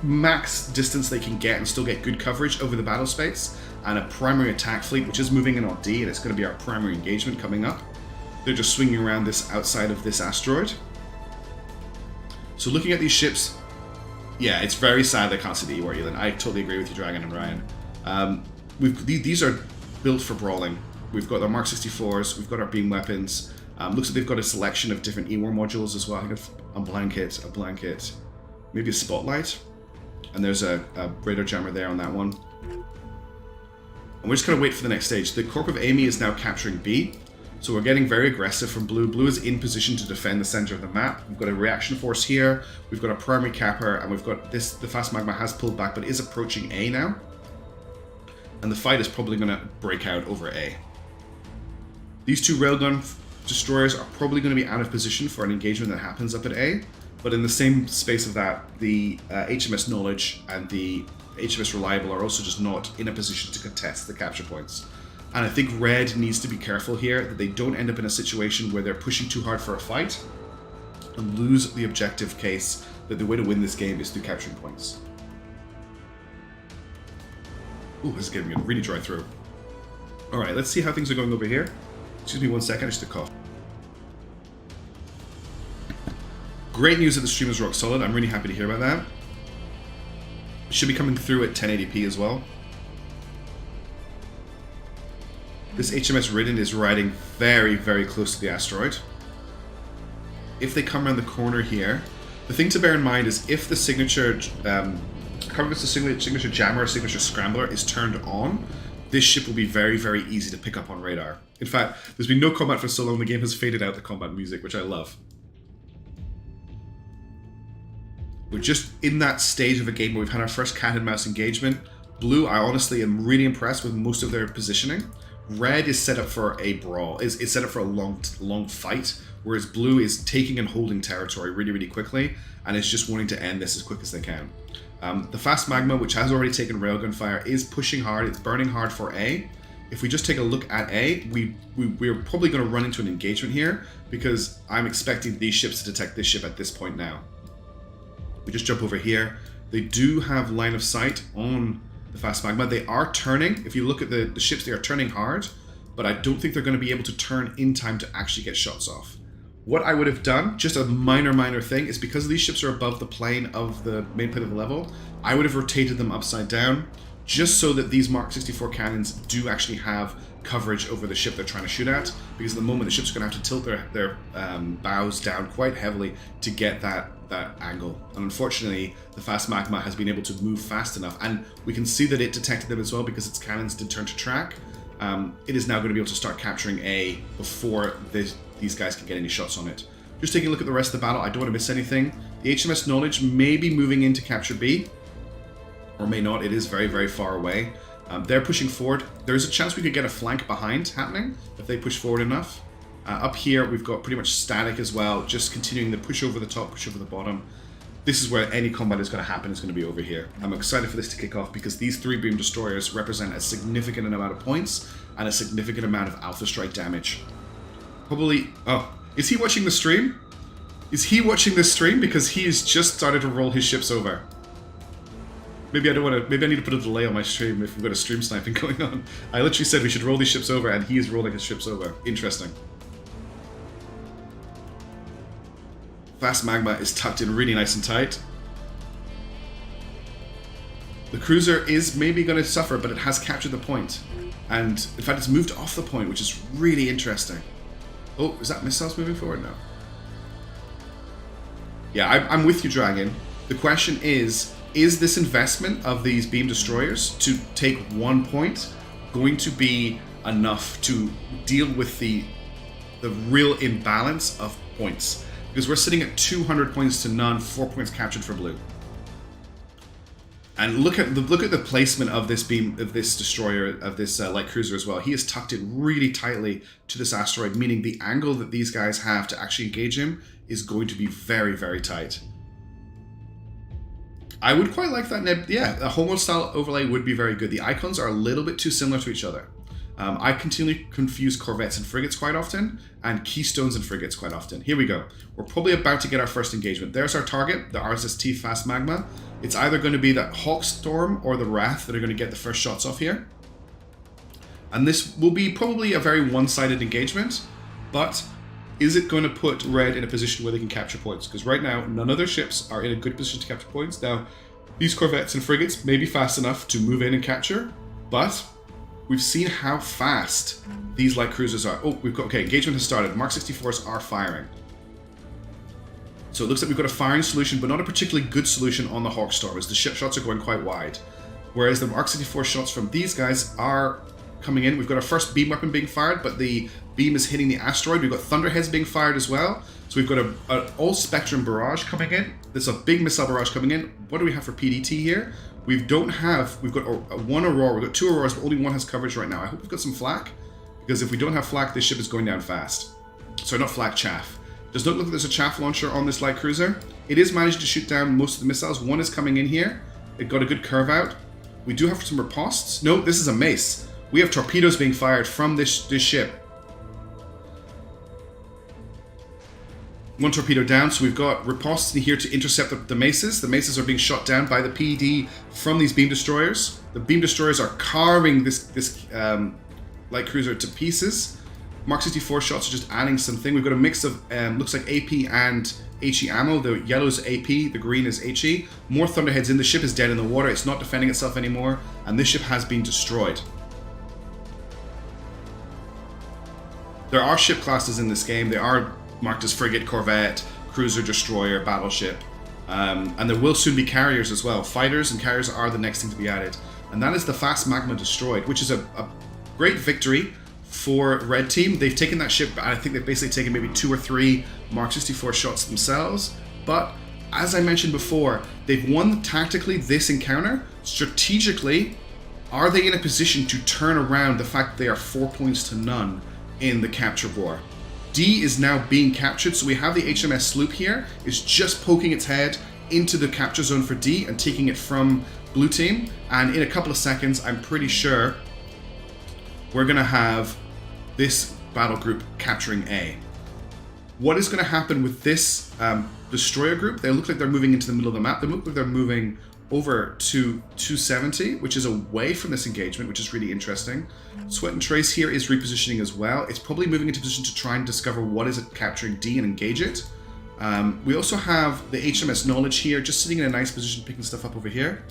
max distance they can get and still get good coverage over the battle space, and a primary attack fleet which is moving in on D, and it's going to be our primary engagement coming up. They're just swinging around this outside of this asteroid. So looking at these ships, yeah, it's very sad they can't see the E-War. I totally agree with you, Dragon and Ryan. These are built for brawling. We've got our Mark 64s, we've got our beam weapons. Looks like they've got a selection of different E-War modules as well. I think a blanket, maybe a spotlight. And there's a radar jammer there on that one. And we're just going to wait for the next stage. The Corp of Amy is now capturing B. So we're getting very aggressive from Blue. Blue is in position to defend the center of the map. We've got a reaction force here. We've got a primary capper, and we've got this. The Fast Magma has pulled back, but is approaching A now. And the fight is probably going to break out over A. These two railgun destroyers are probably going to be out of position for an engagement that happens up at A. But in the same space of that, the HMS Knowledge and the HMS Reliable are also just not in a position to contest the capture points. And I think Red needs to be careful here that they don't end up in a situation where they're pushing too hard for a fight and lose the objective case that the way to win this game is through capturing points. Ooh, this is getting me a really dry throat. Alright, let's see how things are going over here. Excuse me 1 second, I just had a cough. Great news that the stream is rock solid. I'm really happy to hear about that. It should be coming through at 1080p as well. This HMS Ridden is riding very, very close to the asteroid. If they come around the corner here, The thing to bear in mind is if the signature, however it's the signature jammer or signature scrambler is turned on, this ship will be very, very easy to pick up on radar. In fact, there's been no combat for so long, the game has faded out the combat music, which I love. We're just in that stage of a game where we've had our first cat and mouse engagement. Blue, I honestly am really impressed with most of their positioning. Red is set up for a brawl, is set up for a long fight, whereas blue is taking and holding territory really, really quickly, and is just wanting to end this as quick as they can. The fast magma, which has already taken railgun fire, is pushing hard. It's burning hard for A. If we just take a look at A, we're probably going to run into an engagement here, because I'm expecting these ships to detect this ship at this point now. We just jump over here. They do have line of sight on the fast magma. They are turning. If you look at the ships, they are turning hard, but I don't think they're going to be able to turn in time to actually get shots off. What I would have done, just a minor thing, is because these ships are above the plane of the main plane of the level, I would have rotated them upside down, just so that these Mark 64 cannons do actually have coverage over the ship they're trying to shoot at, because at the moment the ships are going to have to tilt their bows down quite heavily to get that angle. And unfortunately, the fast magma has been able to move fast enough, and we can see that it detected them as well because its cannons did turn to track. It is now going to be able to start capturing A before these guys can get any shots on it. Just taking a look at the rest of the battle, I don't want to miss anything. The HMS Knowledge may be moving in to capture B, or may not. It is very, very far away. They're pushing forward. There's a chance we could get a flank behind happening if they push forward enough. Up here, we've got pretty much static as well, just continuing the push over the top, push over the bottom. This is where any combat is going to happen, it's going to be over here. I'm excited for this to kick off because these 3 beam destroyers represent a significant amount of points and a significant amount of alpha strike damage. Probably... Oh, is he watching the stream? Is he watching this stream? Because he has just started to roll his ships over. Maybe I don't want to... Maybe I need to put a delay on my stream if we've got a stream sniping going on. I literally said we should roll these ships over, and he is rolling his ships over. Interesting. Fast magma is tucked in really nice and tight. The cruiser is maybe going to suffer, but it has captured the point. And in fact, it's moved off the point, which is really interesting. Oh, is that missiles moving forward now? Yeah, I'm with you, Dragon. The question is this investment of these beam destroyers to take 1 point going to be enough to deal with the real imbalance of points? Because we're sitting at 200 points to none, 4 points captured for blue. And look at the placement of this beam, of this destroyer, of this light cruiser as well. He is tucked in really tightly to this asteroid, meaning the angle that these guys have to actually engage him is going to be very, very tight. I would quite like that. Yeah, a Homo style overlay would be very good. The icons are a little bit too similar to each other. I continually confuse corvettes and frigates quite often, and keystones and frigates quite often. Here we go. We're probably about to get our first engagement. There's our target, the RSST Fast Magma. It's either going to be the Hawkstorm or the Wrath that are going to get the first shots off here. And this will be probably a very one-sided engagement, but is it going to put Red in a position where they can capture points? Because right now, none of their ships are in a good position to capture points. Now, these corvettes and frigates may be fast enough to move in and capture, but we've seen how fast these light cruisers are. Oh, we've got, okay, engagement has started. Mark 64s are firing. So it looks like we've got a firing solution, but not a particularly good solution on the Hawkstorm, as the ship shots are going quite wide. Whereas the Mark 64 shots from these guys are coming in. We've got our first beam weapon being fired, but the beam is hitting the asteroid. We've got thunderheads being fired as well. So we've got an all-spectrum barrage coming in. There's a big missile barrage coming in. What do we have for PDT here? We've got one Aurora, we've got 2 Auroras, but only one has coverage right now. I hope we've got some flak, because if we don't have flak, this ship is going down fast. Sorry, not flak, chaff. Does not look like there's a chaff launcher on this light cruiser. It is managed to shoot down most of the missiles. One is coming in here. It got a good curve out. We do have some ripostes. No, this is a mace. We have torpedoes being fired from this ship. One torpedo down, so we've got ripostes in here to intercept the maces. The maces are being shot down by the PED from these beam destroyers. The beam destroyers are carving this light cruiser to pieces. Mark 64 shots are just adding something. We've got a mix of, looks like AP and HE ammo. The yellow is AP, the green is HE. More thunderheads in. The ship is dead in the water. It's not defending itself anymore, and this ship has been destroyed. There are ship classes in this game. They are marked as frigate, corvette, cruiser, destroyer, battleship. And there will soon be carriers as well. Fighters and carriers are the next thing to be added. And that is the fast magma destroyed, which is a great victory for Red Team. They've taken that ship, and I think they've basically taken maybe 2 or 3 Mark 64 shots themselves. But as I mentioned before, they've won tactically this encounter. Strategically, are they in a position to turn around the fact that they are 4 points to none in the capture war? D is now being captured, so we have the HMS sloop here. It's just poking its head into the capture zone for D and taking it from Blue Team. And in a couple of seconds, I'm pretty sure we're going to have this battle group capturing A. What is going to happen with this destroyer group? They look like they're moving into the middle of the map. They look like they're moving over to 270, which is away from this engagement, which is really interesting. Sweat and Trace here is repositioning as well. It's probably moving into position to try and discover what is it capturing D and engage it. We also have the HMS Knowledge here, just sitting in a nice position, picking stuff up over here.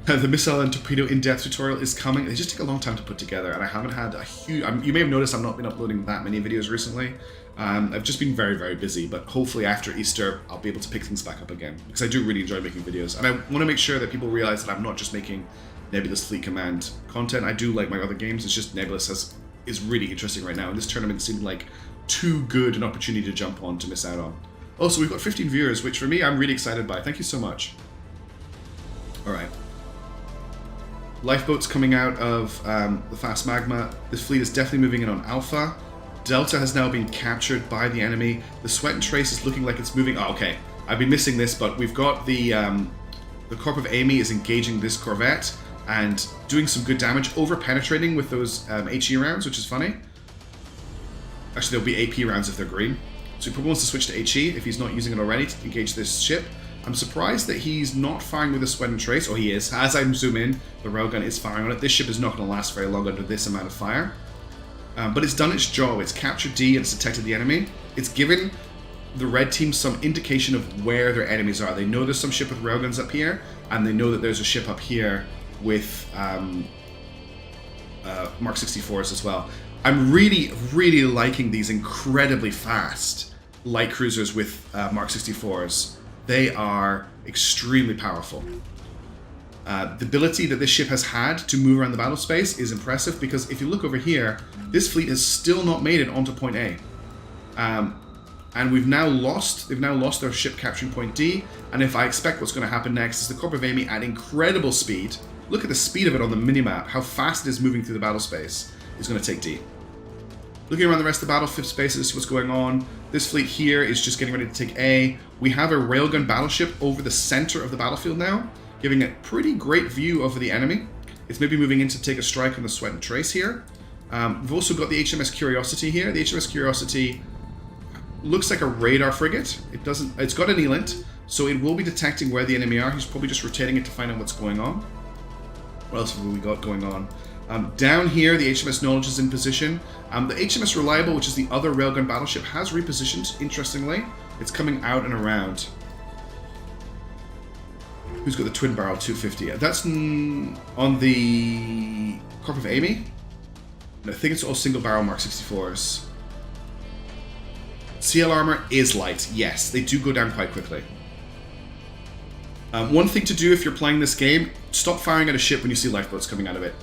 The missile and torpedo in-depth tutorial is coming. They just take a long time to put together, and I haven't had a huge... you may have noticed I've not been uploading that many videos recently. I've just been very, very busy, but hopefully after Easter, I'll be able to pick things back up again, because I do really enjoy making videos. And I want to make sure that people realize that I'm not just making Nebulous Fleet Command content. I do like my other games. It's just Nebulous is really interesting right now, and this tournament seemed like too good an opportunity to jump on to miss out on. Also, we've got 15 viewers, which for me, I'm really excited by. Thank you so much. All right. Lifeboats coming out of the fast magma. This fleet is definitely moving in on Alpha. Delta has now been captured by the enemy. The Sweat and Trace is looking like it's moving. Oh, okay, I've been missing this, but we've got the Corp of Amy is engaging this corvette and doing some good damage, over penetrating with those HE rounds, which is funny. Actually, there'll be AP rounds if they're green. So he probably wants to switch to HE if he's not using it already to engage this ship. I'm surprised that he's not firing with the Sweat and Trace. Oh, he is. As I zoom in, the railgun is firing on it. This ship is not going to last very long under this amount of fire. But it's done its job. It's captured D and it's detected the enemy. It's given the red team some indication of where their enemies are. They know there's some ship with railguns up here, and they know that there's a ship up here with Mark 64s as well. I'm really, really liking these incredibly fast light cruisers with Mark 64s. They are extremely powerful. The ability that this ship has had to move around the battle space is impressive, because if you look over here, this fleet has still not made it onto point A. And they've now lost their ship capturing point D, and if I expect what's going to happen next is the Corp of Amy at incredible speed. Look at the speed of it on the minimap, how fast it is moving through the battle space, is going to take D. Looking around the rest of the battlefield spaces, what's going on. This fleet here is just getting ready to take A. We have a railgun battleship over the center of the battlefield now, giving a pretty great view over the enemy. It's maybe moving in to take a strike on the Sweat and Trace here. We've also got the HMS Curiosity here. The HMS Curiosity looks like a radar frigate. It's got an ELINT, so it will be detecting where the enemy are. He's probably just rotating it to find out what's going on. What else have we got going on? Down here, the HMS Knowledge is in position. The HMS Reliable, which is the other railgun battleship, has repositioned, interestingly. It's coming out and around. Who's got the twin barrel 250? That's on the Corp of Amy. I think it's all single barrel Mark 64s. CL armor is light. Yes, they do go down quite quickly. One thing to do if you're playing this game, stop firing at a ship when you see lifeboats coming out of it.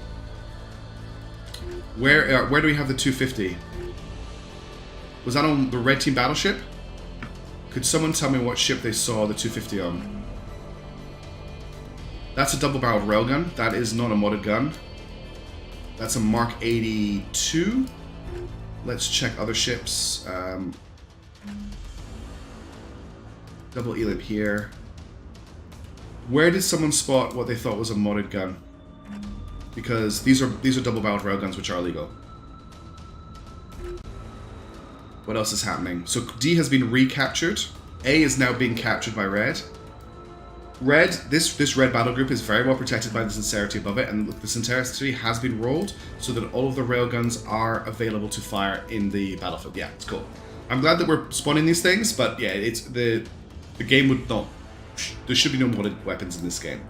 Where do we have the 250? Was that on the red team battleship? Could someone tell me what ship they saw the 250 on? That's a double-barreled railgun. That is not a modded gun. That's a Mark 82. Let's check other ships. Double ELINT here. Where did someone spot what they thought was a modded gun? Because these are double-barreled railguns, which are illegal. What else is happening? So D has been recaptured. A is now being captured by Red. Red, this red battle group is very well protected by the Sincerity above it, and the Sincerity has been rolled so that all of the railguns are available to fire in the battlefield. Yeah, it's cool. I'm glad that we're spawning these things, but yeah, it's the game would not. There should be no modded weapons in this game.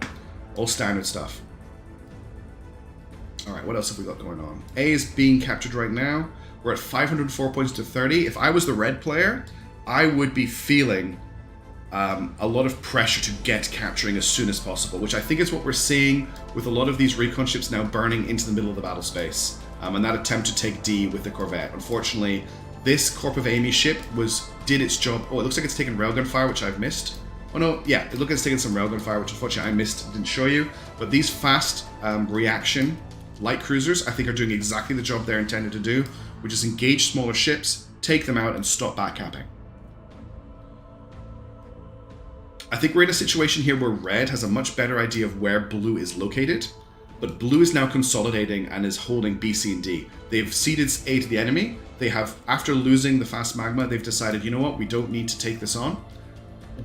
All standard stuff. All right, what else have we got going on? A is being captured right now. We're at 504 points to 30. If I was the red player, I would be feeling a lot of pressure to get capturing as soon as possible, which I think is what we're seeing with a lot of these recon ships now burning into the middle of the battle space, and that attempt to take D with the Corvette. Unfortunately, this Corp of Amy ship did its job. Oh, it looks like it's taken railgun fire, which I've missed. Oh no, yeah, it looks like it's taken some railgun fire, which unfortunately I missed, didn't show you. But these fast reaction light cruisers, I think, are doing exactly the job they're intended to do, which is engage smaller ships, take them out, and stop backcapping. I think we're in a situation here where Red has a much better idea of where Blue is located, but Blue is now consolidating and is holding B, C, and D. They've ceded A to the enemy. They have, after losing the fast magma, they've decided, you know what, we don't need to take this on.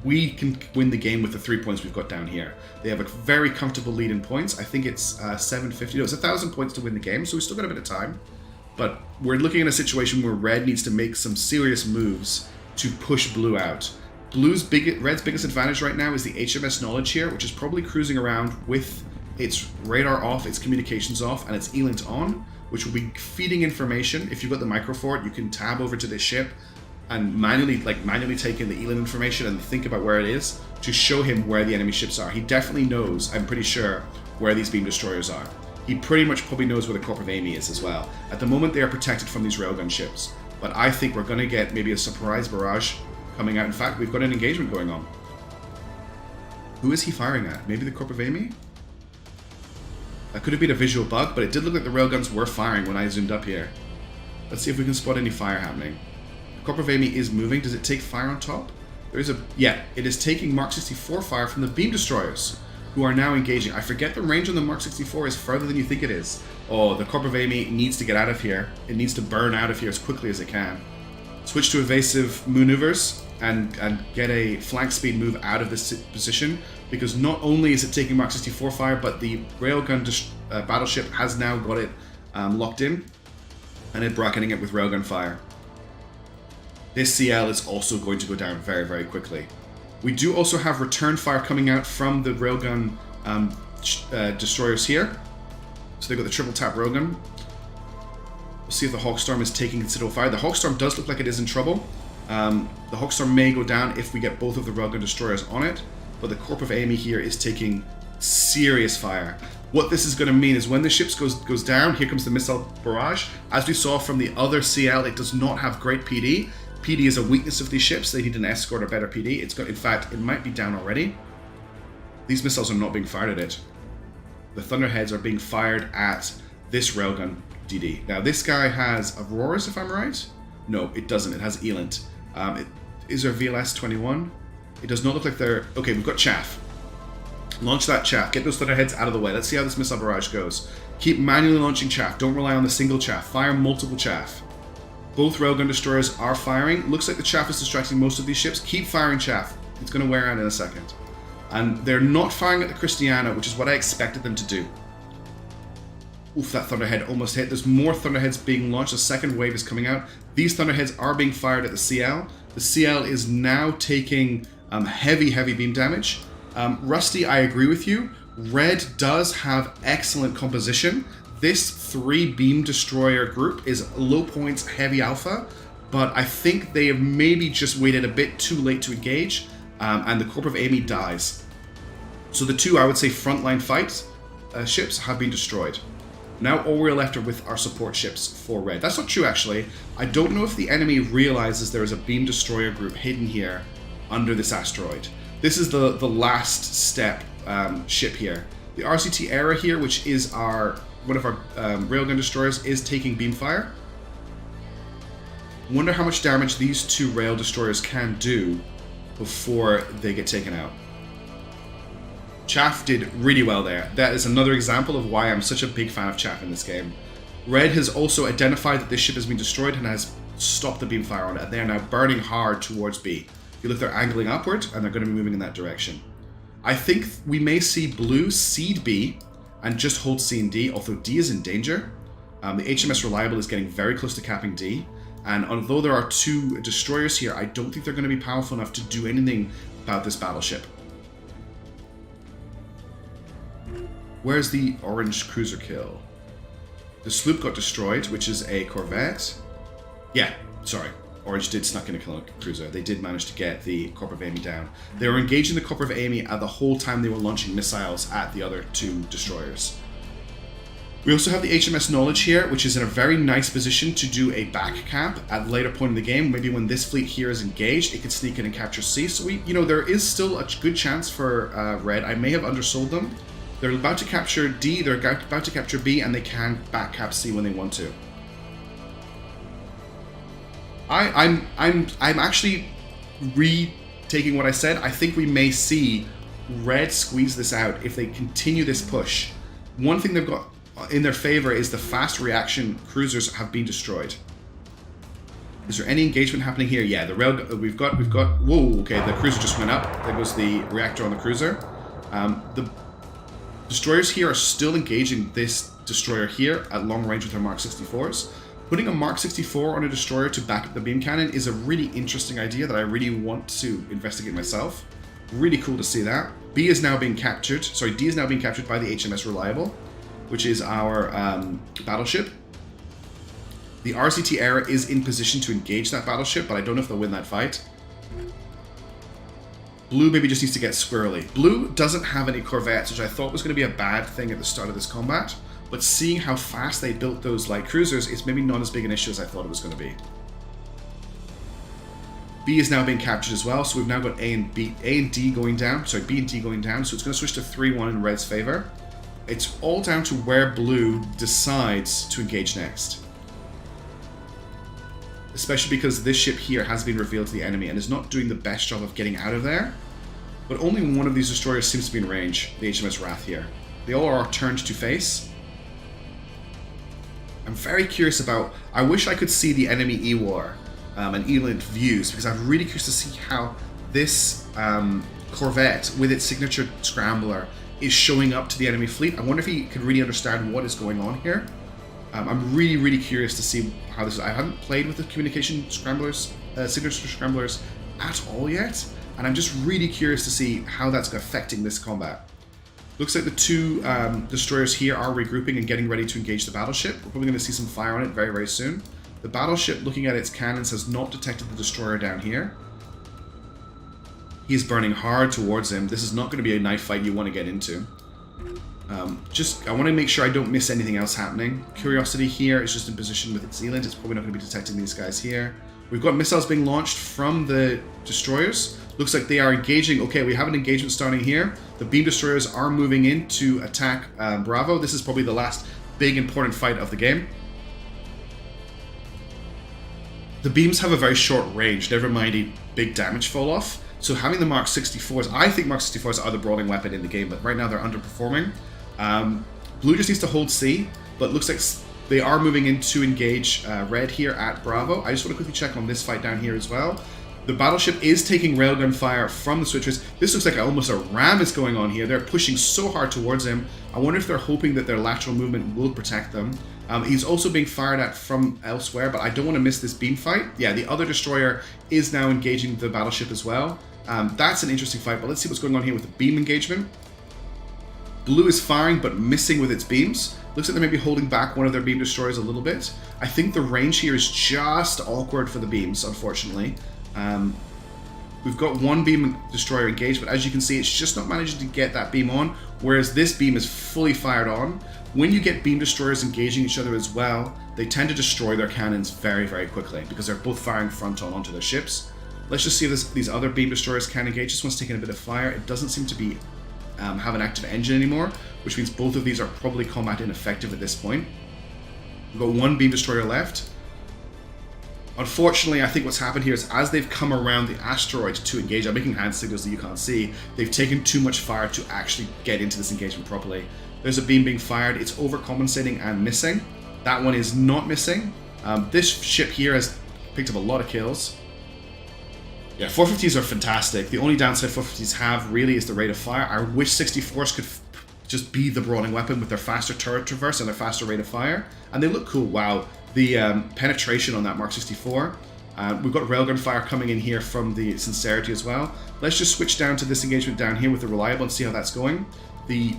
We can win the game with the 3 points we've got down here. They have a very comfortable lead in points. I think it's 750. No, it's 1,000 points to win the game, so we've still got a bit of time. But we're looking at a situation where Red needs to make some serious moves to push Blue out. Red's biggest advantage right now is the HMS Knowledge here, which is probably cruising around with its radar off, its communications off, and its ELINT on, which will be feeding information. If you've got the micro fort, you can tab over to this ship and manually take in the ELINT information and think about where it is to show him where the enemy ships are. He definitely knows, I'm pretty sure, where these beam destroyers are. He pretty much probably knows where the Corp of Amy is as well. At the moment, they are protected from these railgun ships, but I think we're going to get maybe a surprise barrage coming out. In fact, we've got an engagement going on. Who is he firing at? Maybe the Corp of Amy? That could have been a visual bug, but it did look like the railguns were firing when I zoomed up here. Let's see if we can spot any fire happening. The Corp of Amy is moving. Does it take fire on top? Yeah, it is taking Mark 64 fire from the beam destroyers, who are now engaging. I forget the range on the Mark 64 is further than you think it is. Oh, the Corp of Amy needs to get out of here. It needs to burn out of here as quickly as it can. Switch to evasive maneuvers and get a flank speed move out of this position, because not only is it taking Mark 64 fire, but the railgun battleship has now got it locked in, and it's bracketing it with railgun fire. This CL is also going to go down very, very quickly. We do also have return fire coming out from the railgun destroyers here. So they've got the triple tap railgun. We'll see if the Hawkstorm is taking considerable fire. The Hawkstorm does look like it is in trouble. The Hawkstorm may go down if we get both of the railgun destroyers on it, but the Corp of Amy here is taking serious fire. What this is going to mean is when the ships goes down, here comes the missile barrage. As we saw from the other CL, it does not have great PD. PD is a weakness of these ships. They need an escort or better PD. In fact, it might be down already. These missiles are not being fired at it. The Thunderheads are being fired at this railgun DD. Now, this guy has Auroras, if I'm right. No, it doesn't. It has ELINT. Is there VLS 21? It does not look like they're... Okay, we've got chaff. Launch that chaff. Get those Thunderheads out of the way. Let's see how this missile barrage goes. Keep manually launching chaff. Don't rely on the single chaff. Fire multiple chaff. Both railgun destroyers are firing. Looks like the chaff is distracting most of these ships. Keep firing chaff. It's going to wear out in a second. And they're not firing at the Christiana, which is what I expected them to do. Oof, that Thunderhead almost hit. There's more Thunderheads being launched. A second wave is coming out. These Thunderheads are being fired at the CL. The CL is now taking heavy beam damage. Rusty, I agree with you. Red does have excellent composition. This 3 beam destroyer group is low points, heavy alpha, but I think they have maybe just waited a bit too late to engage, and the Corp of Amy dies. So the 2, I would say, frontline fight ships have been destroyed. Now all we're left with are support ships for Red. That's not true, actually. I don't know if the enemy realizes there is a beam destroyer group hidden here under this asteroid. This is the last step ship here. The RCT Era here, which is one of our railgun destroyers, is taking beam fire. Wonder how much damage these 2 rail destroyers can do before they get taken out. Chaff did really well there. That is another example of why I'm such a big fan of Chaff in this game. Red has also identified that this ship has been destroyed and has stopped the beam fire on it, and they are now burning hard towards B. If you look, they're angling upward, and they're going to be moving in that direction. I think we may see Blue cede B and just hold C and D, although D is in danger. The HMS Reliable is getting very close to capping D, and although there are 2 destroyers here, I don't think they're going to be powerful enough to do anything about this battleship. Where's the orange cruiser kill? The sloop got destroyed, which is a corvette. Yeah, sorry. Orange did snuck in a kill cruiser. They did manage to get the Corp of Amy down. They were engaging the Corp of Amy the whole time they were launching missiles at the other two destroyers. We also have the HMS Knowledge here, which is in a very nice position to do a back cap at a later point in the game. Maybe when this fleet here is engaged, it can sneak in and capture C. So there is still a good chance for Red. I may have undersold them. They're about to capture D, they're about to capture B, and they can back cap C when they want to. I'm actually retaking what I said. I think we may see Red squeeze this out if they continue this push. One thing they've got in their favor is the fast reaction cruisers have been destroyed. Is there any engagement happening here? Yeah, the rail we've got. Whoa, okay, the cruiser just went up. There goes the reactor on the cruiser. The destroyers here are still engaging this destroyer here at long range with their Mark 64s. Putting a Mark 64 on a destroyer to back up the beam cannon is a really interesting idea that I really want to investigate myself. Really cool to see that. B is now being captured. Sorry, D is now being captured by the HMS Reliable, which is our battleship. The RCT Era is in position to engage that battleship, but I don't know if they'll win that fight. Blue maybe just needs to get squirrely. Blue doesn't have any corvettes, which I thought was going to be a bad thing at the start of this combat. But seeing how fast they built those light cruisers, it's maybe not as big an issue as I thought it was going to be. B is now being captured as well, so we've now got A and D going down. Sorry, B and D going down, so it's going to switch to 3-1 in Red's favor. It's all down to where Blue decides to engage next. Especially because this ship here has been revealed to the enemy and is not doing the best job of getting out of there. But only one of these destroyers seems to be in range, the HMS Wrath here. They all are turned to face. I'm very curious about... I wish I could see the enemy E-War and E-Lint views, because I'm really curious to see how this corvette with its signature scrambler is showing up to the enemy fleet. I wonder if he can really understand what is going on here. I'm really, really curious to see how this is. I haven't played with the communication scramblers, signature scramblers at all yet, and I'm just really curious to see how that's affecting this combat. Looks like the two destroyers here are regrouping and getting ready to engage the battleship. We're probably going to see some fire on it very, very soon. The battleship, looking at its cannons, has not detected the destroyer down here. He's burning hard towards him. This is not going to be a knife fight you want to get into. I want to make sure I don't miss anything else happening. Curiosity here is just in position with its sealant. It's probably not going to be detecting these guys here. We've got missiles being launched from the destroyers. Looks like they are engaging. Okay, we have an engagement starting here. The beam destroyers are moving in to attack Bravo. This is probably the last big important fight of the game. The beams have a very short range, never mind a big damage fall off. So having the Mark 64s, I think Mark 64s are the brawling weapon in the game, but right now they're underperforming. Blue just needs to hold C, but looks like they are moving in to engage Red here at Bravo. I just want to quickly check on this fight down here as well. The battleship is taking railgun fire from the switchers. This looks like almost a ram is going on here. They're pushing so hard towards him. I wonder if they're hoping that their lateral movement will protect them. He's also being fired at from elsewhere, but I don't want to miss this beam fight. Yeah, the other destroyer is now engaging the battleship as well. That's an interesting fight, but let's see what's going on here with the beam engagement. Blue is firing, but missing with its beams. Looks like they may be holding back one of their beam destroyers a little bit. I think the range here is just awkward for the beams, unfortunately. We've got one beam destroyer engaged, but as you can see, it's just not managing to get that beam on, whereas this beam is fully fired on. When you get beam destroyers engaging each other as well, they tend to destroy their cannons very, very quickly because they're both firing front on onto their ships. Let's just see if these other beam destroyers can engage. This one's taking a bit of fire. It doesn't seem to be have an active engine anymore, which means both of these are probably combat ineffective at this point. We've got one beam destroyer left. Unfortunately, I think what's happened here is as they've come around the asteroid to engage, I'm making hand signals that you can't see, they've taken too much fire to actually get into this engagement properly. There's a beam being fired, it's overcompensating and missing. That one is not missing. This ship here has picked up a lot of kills. Yeah, 450s are fantastic. The only downside 450s have really is the rate of fire. I wish 64s could just be the brawling weapon with their faster turret traverse and their faster rate of fire. And they look cool. Wow. The penetration on that Mark 64. We've got railgun fire coming in here from the Sincerity as well. Let's just switch down to this engagement down here with the Reliable and see how that's going. The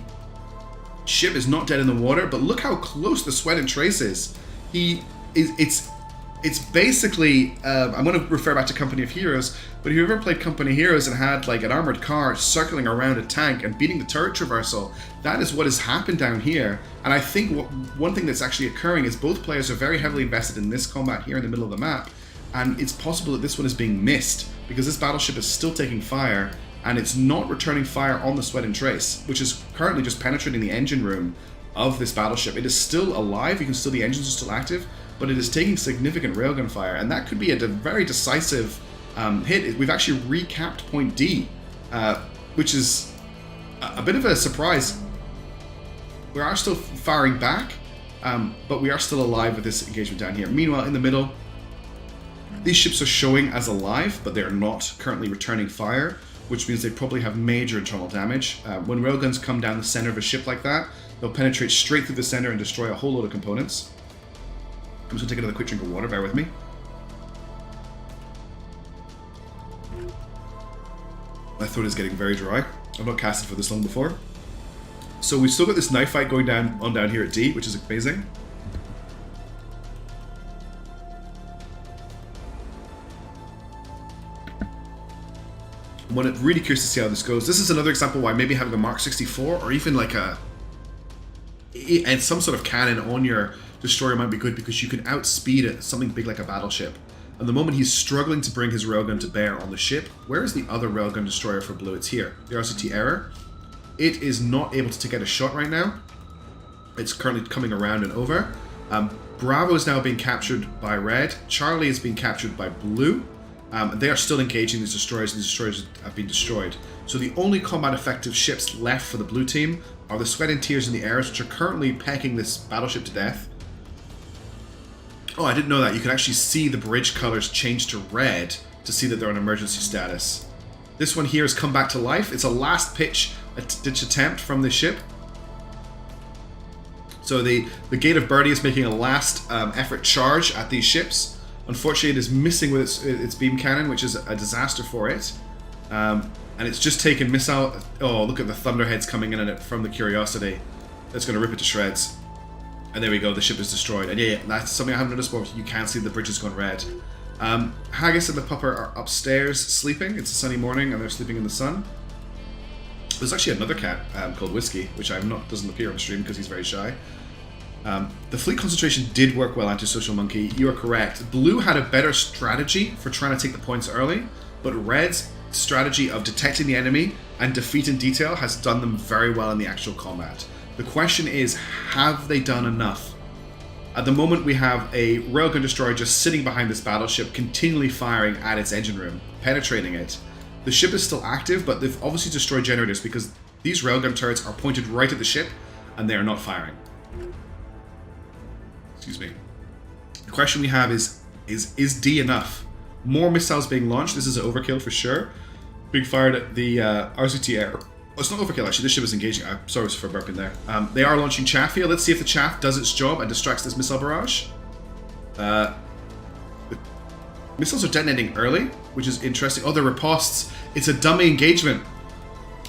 ship is not dead in the water, but look how close the Sweat and Trace is. It's it's basically, I'm going to refer back to Company of Heroes, but if you've ever played Company of Heroes and had like an armored car circling around a tank and beating the turret traversal, that is what has happened down here. And I think one thing that's actually occurring is both players are very heavily invested in this combat here in the middle of the map, and it's possible that this one is being missed because this battleship is still taking fire and it's not returning fire on the Sweat and Trace, which is currently just penetrating the engine room of this battleship. It is still alive, the engines are still active, but it is taking significant railgun fire, and that could be a very decisive hit. We've actually recapped point D, which is a bit of a surprise. We are still firing back, but we are still alive with this engagement down here. Meanwhile, in the middle, these ships are showing as alive, but they are not currently returning fire, which means they probably have major internal damage. When railguns come down the center of a ship like that, they'll penetrate straight through the center and destroy a whole load of components. I'm just going to take another quick drink of water, bear with me. My throat is getting very dry. I've not casted for this long before. So we've still got this knife fight going down here at D, which is amazing. I'm really curious to see how this goes. This is another example why maybe having a Mark 64 or even like and some sort of cannon on your destroyer might be good, because you can outspeed it, something big like a battleship. And the moment he's struggling to bring his railgun to bear on the ship, where is the other railgun destroyer for blue? It's here, the RCT Error. It is not able to get a shot right now. It's currently coming around and over. Bravo is now being captured by red. Charlie is being captured by blue. They are still engaging these destroyers, and these destroyers have been destroyed. So the only combat effective ships left for the blue team are the Sweat and Tears and the Airs, which are currently pecking this battleship to death. Oh, I didn't know that. You can actually see the bridge colors change to red to see that they're on emergency status. This one here has come back to life. It's a last ditch attempt from the ship. So the Gate of Birdie is making a last effort charge at these ships. Unfortunately, it is missing with its beam cannon, which is a disaster for it. And it's just taken missile... Oh, look at the Thunderheads coming in on it from the Curiosity. That's going to rip it to shreds. And there we go, the ship is destroyed. And yeah, that's something I haven't noticed before. You can see the bridge has gone red. Haggis and the Pupper are upstairs sleeping. It's a sunny morning and they're sleeping in the sun. There's actually another cat called Whiskey, which doesn't appear on the stream because he's very shy. The fleet concentration did work well, Antisocial Monkey. You are correct. Blue had a better strategy for trying to take the points early, but Red's strategy of detecting the enemy and defeat in detail has done them very well in the actual combat. The question is, have they done enough? At the moment, we have a railgun destroyer just sitting behind this battleship, continually firing at its engine room, penetrating it. The ship is still active, but they've obviously destroyed generators because these railgun turrets are pointed right at the ship, and they are not firing. Excuse me. The question we have is D enough? More missiles being launched. This is an overkill for sure. Being fired at the RCT Air. Oh, it's not overkill actually. This ship is engaging. I'm sorry for burping there. They are launching chaff here. Let's see if the chaff does its job and distracts this missile barrage. The missiles are detonating early, which is interesting. Oh, they're ripostes. It's a dummy engagement.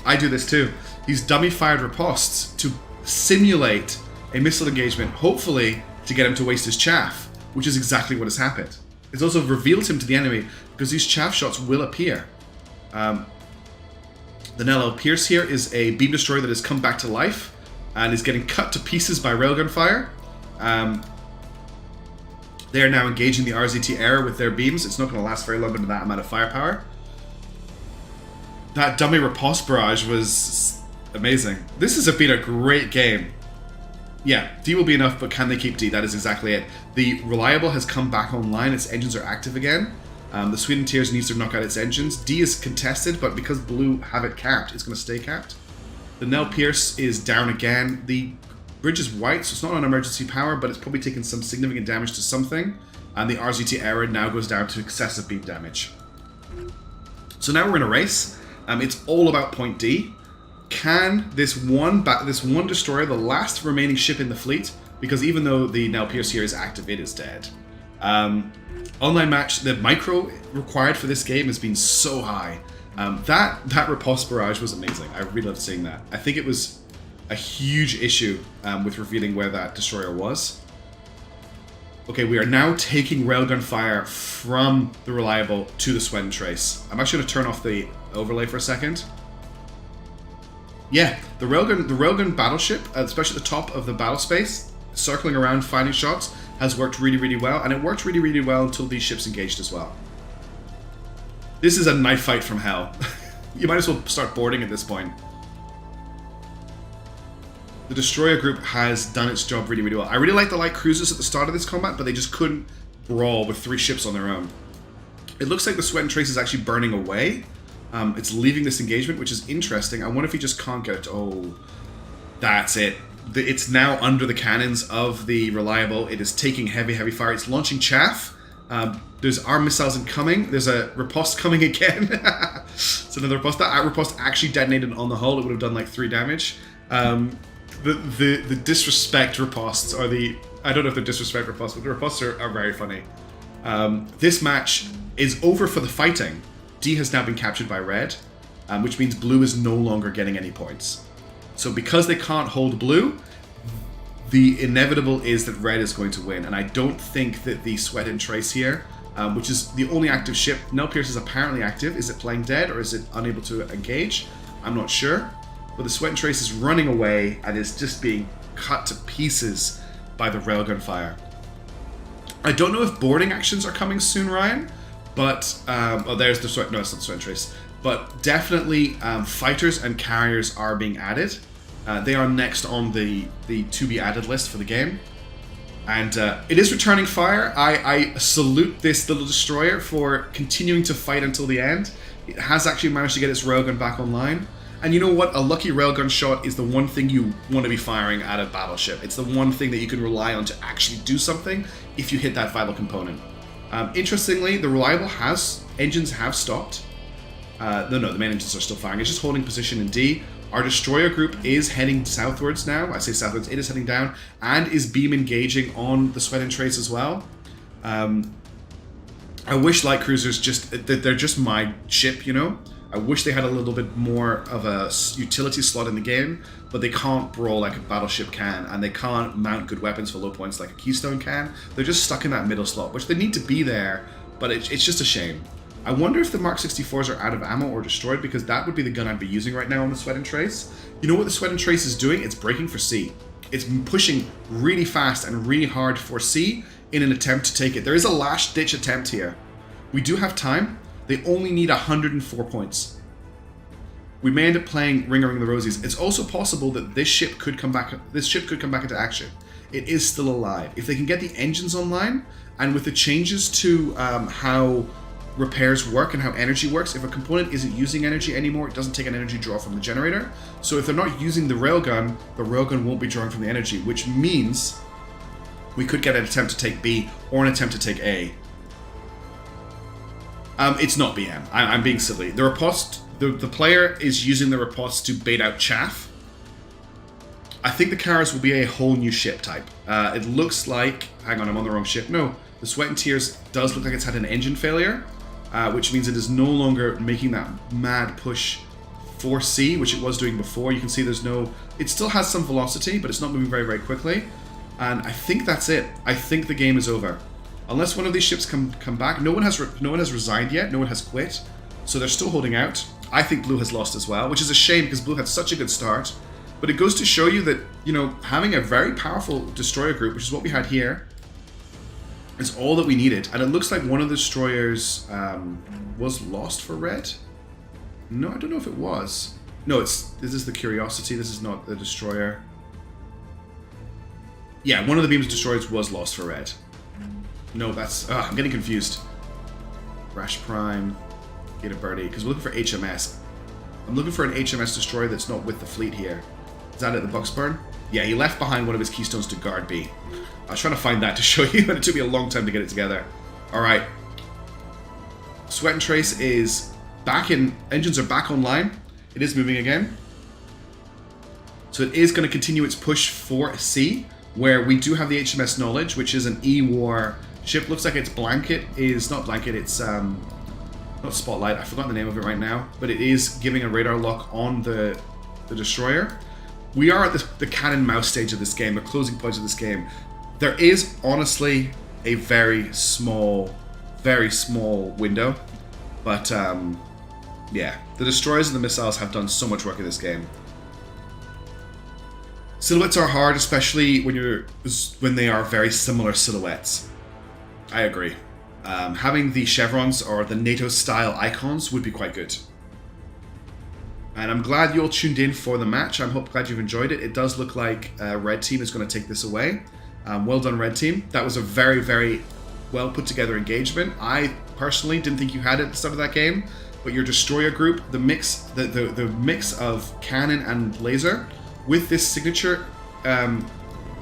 I do this too. These dummy fired ripostes to simulate a missile engagement, hopefully to get him to waste his chaff, which is exactly what has happened. It's also revealed him to the enemy because these chaff shots will appear. The Nello Pierce here is a beam destroyer that has come back to life and is getting cut to pieces by railgun fire. They are now engaging the RZT Air with their beams. It's not going to last very long under that amount of firepower. That dummy riposte barrage was amazing. This has been a great game. Yeah, D will be enough, but can they keep D? That is exactly it. The Reliable has come back online. Its engines are active again. The Sweden Tears needs to knock out its engines. D is contested, but because Blue have it capped, it's going to stay capped. The Nell Pierce is down again. The bridge is white, so it's not on emergency power, but it's probably taken some significant damage to something. And the RZT Error now goes down to excessive beam damage. So now we're in a race. It's all about point D. Can this one destroyer, the last remaining ship in the fleet, because even though the Nell Pierce here is active, it is dead. Online match, the micro required for this game has been so high. That riposte barrage was amazing. I really loved seeing that. I think it was a huge issue with revealing where that destroyer was. Okay, we are now taking railgun fire from the Reliable to the Sweat and Trace. I'm actually going to turn off the overlay for a second. Yeah, the railgun battleship, especially at the top of the battle space, circling around, finding shots, has worked really, really well. And it worked really, really well until these ships engaged as well. This is a knife fight from hell. You might as well start boarding at this point. The destroyer group has done its job really, really well. I really like the light cruisers at the start of this combat, but they just couldn't brawl with 3 ships on their own. It looks like the Sweat and Trace is actually burning away. It's leaving this engagement, which is interesting. I wonder if he just can't get it. Oh, that's it. It's now under the cannons of the Reliable. It is taking heavy, heavy fire. It's launching chaff. There's arm missiles incoming. There's a riposte coming again. It's another riposte. That riposte actually detonated on the hull. It would have done like 3 damage. The disrespect ripostes are the... I don't know if they're disrespect ripostes, but the ripostes are very funny. This match is over for the fighting. D has now been captured by Red, which means Blue is no longer getting any points. So because they can't hold Blue, the inevitable is that Red is going to win. And I don't think that the Sweat and Trace here, which is the only active ship... Nell Pierce is apparently active. Is it playing dead or is it unable to engage? I'm not sure. But the Sweat and Trace is running away and is just being cut to pieces by the railgun fire. I don't know if boarding actions are coming soon, Ryan, but... oh, there's the Sweat... No, it's not the Sweat and Trace. But definitely fighters and carriers are being added. They are next on the to-be-added list for the game. And it is returning fire. I salute this little destroyer for continuing to fight until the end. It has actually managed to get its railgun back online. And you know what? A lucky railgun shot is the one thing you want to be firing at a battleship. It's the one thing that you can rely on to actually do something if you hit that vital component. Interestingly, the Reliable engines have stopped. No, the main engines are still firing. It's just holding position in D. Our destroyer group is heading southwards now. I say southwards, it is heading down, and is beam engaging on the Sweat and Trace as well. I wish light cruisers they're just my ship, you know? I wish they had a little bit more of a utility slot in the game, but they can't brawl like a battleship can, and they can't mount good weapons for low points like a Keystone can. They're just stuck in that middle slot, which they need to be there, but it's just a shame. I wonder if the Mark 64s are out of ammo or destroyed, because that would be the gun I'd be using right now on the Sweat and Trace. You know what the Sweat and Trace is doing? It's breaking for C. It's pushing really fast and really hard for C in an attempt to take it. There is a last-ditch attempt here. We do have time. They only need 104 points. We may end up playing Ring the Rosies. It's also possible that this ship could come back. This ship could come back into action. It is still alive. If they can get the engines online, and with the changes to how repairs work and how energy works, if a component isn't using energy anymore, it doesn't take an energy draw from the generator. So if they're not using the railgun won't be drawing from the energy, which means we could get an attempt to take B or an attempt to take A. It's not BM. I'm being silly. The riposte, the player is using the riposte to bait out chaff. I think the Karas will be a whole new ship type. It looks like... Hang on, I'm on the wrong ship. No, the Sweat and Tears does look like it's had an engine failure, which means it is no longer making that mad push for C, which it was doing before. You can see there's no... It still has some velocity, but it's not moving very, very quickly. And I think that's it. I think the game is over. Unless one of these ships come back. No one has resigned yet. No one has quit. So they're still holding out. I think Blue has lost as well, which is a shame because Blue had such a good start. But it goes to show you that, you know, having a very powerful destroyer group, which is what we had here, is all that we needed. And it looks like one of the destroyers was lost for Red. No, I don't know if it was. No, this is the Curiosity. This is not the destroyer. Yeah, one of the beam's destroyers was lost for Red. No, that's... I'm getting confused. Rash Prime, Gator Birdie, because we're looking for HMS. I'm looking for an HMS destroyer that's not with the fleet here. Is that at the Bucksburn? Yeah, he left behind one of his Keystones to guard B. I was trying to find that to show you, but it took me a long time to get it together. Alright. Sweat and Trace is back in... Engines are back online. It is moving again. So it is going to continue its push for C, where we do have the HMS Knowledge, which is an E-War ship. Looks like its blanket is... Not blanket, it's... not Spotlight, I've forgotten the name of it right now, but it is giving a radar lock on the destroyer. We are at the cat and mouse stage of this game, the closing point of this game. There is, honestly, a very small window. But yeah, the destroyers and the missiles have done so much work in this game. Silhouettes are hard, especially when they are very similar silhouettes. I agree. Having the chevrons or the NATO style icons would be quite good. And I'm glad you all tuned in for the match. I'm glad you've enjoyed it. It does look like Red Team is going to take this away. Well done, Red Team. That was a very, very well put together engagement. I personally didn't think you had it at the start of that game, but your destroyer group, the mix of cannon and laser with this signature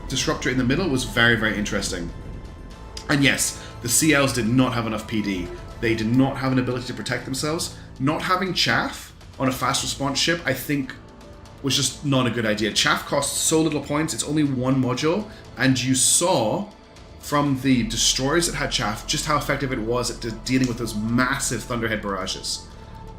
disruptor in the middle was very, very interesting. And yes, the CLs did not have enough PD. They did not have an ability to protect themselves. Not having chaff on a fast response ship, I think, was just not a good idea. Chaff costs so little points, it's only one module, and you saw from the destroyers that had chaff just how effective it was at dealing with those massive Thunderhead barrages.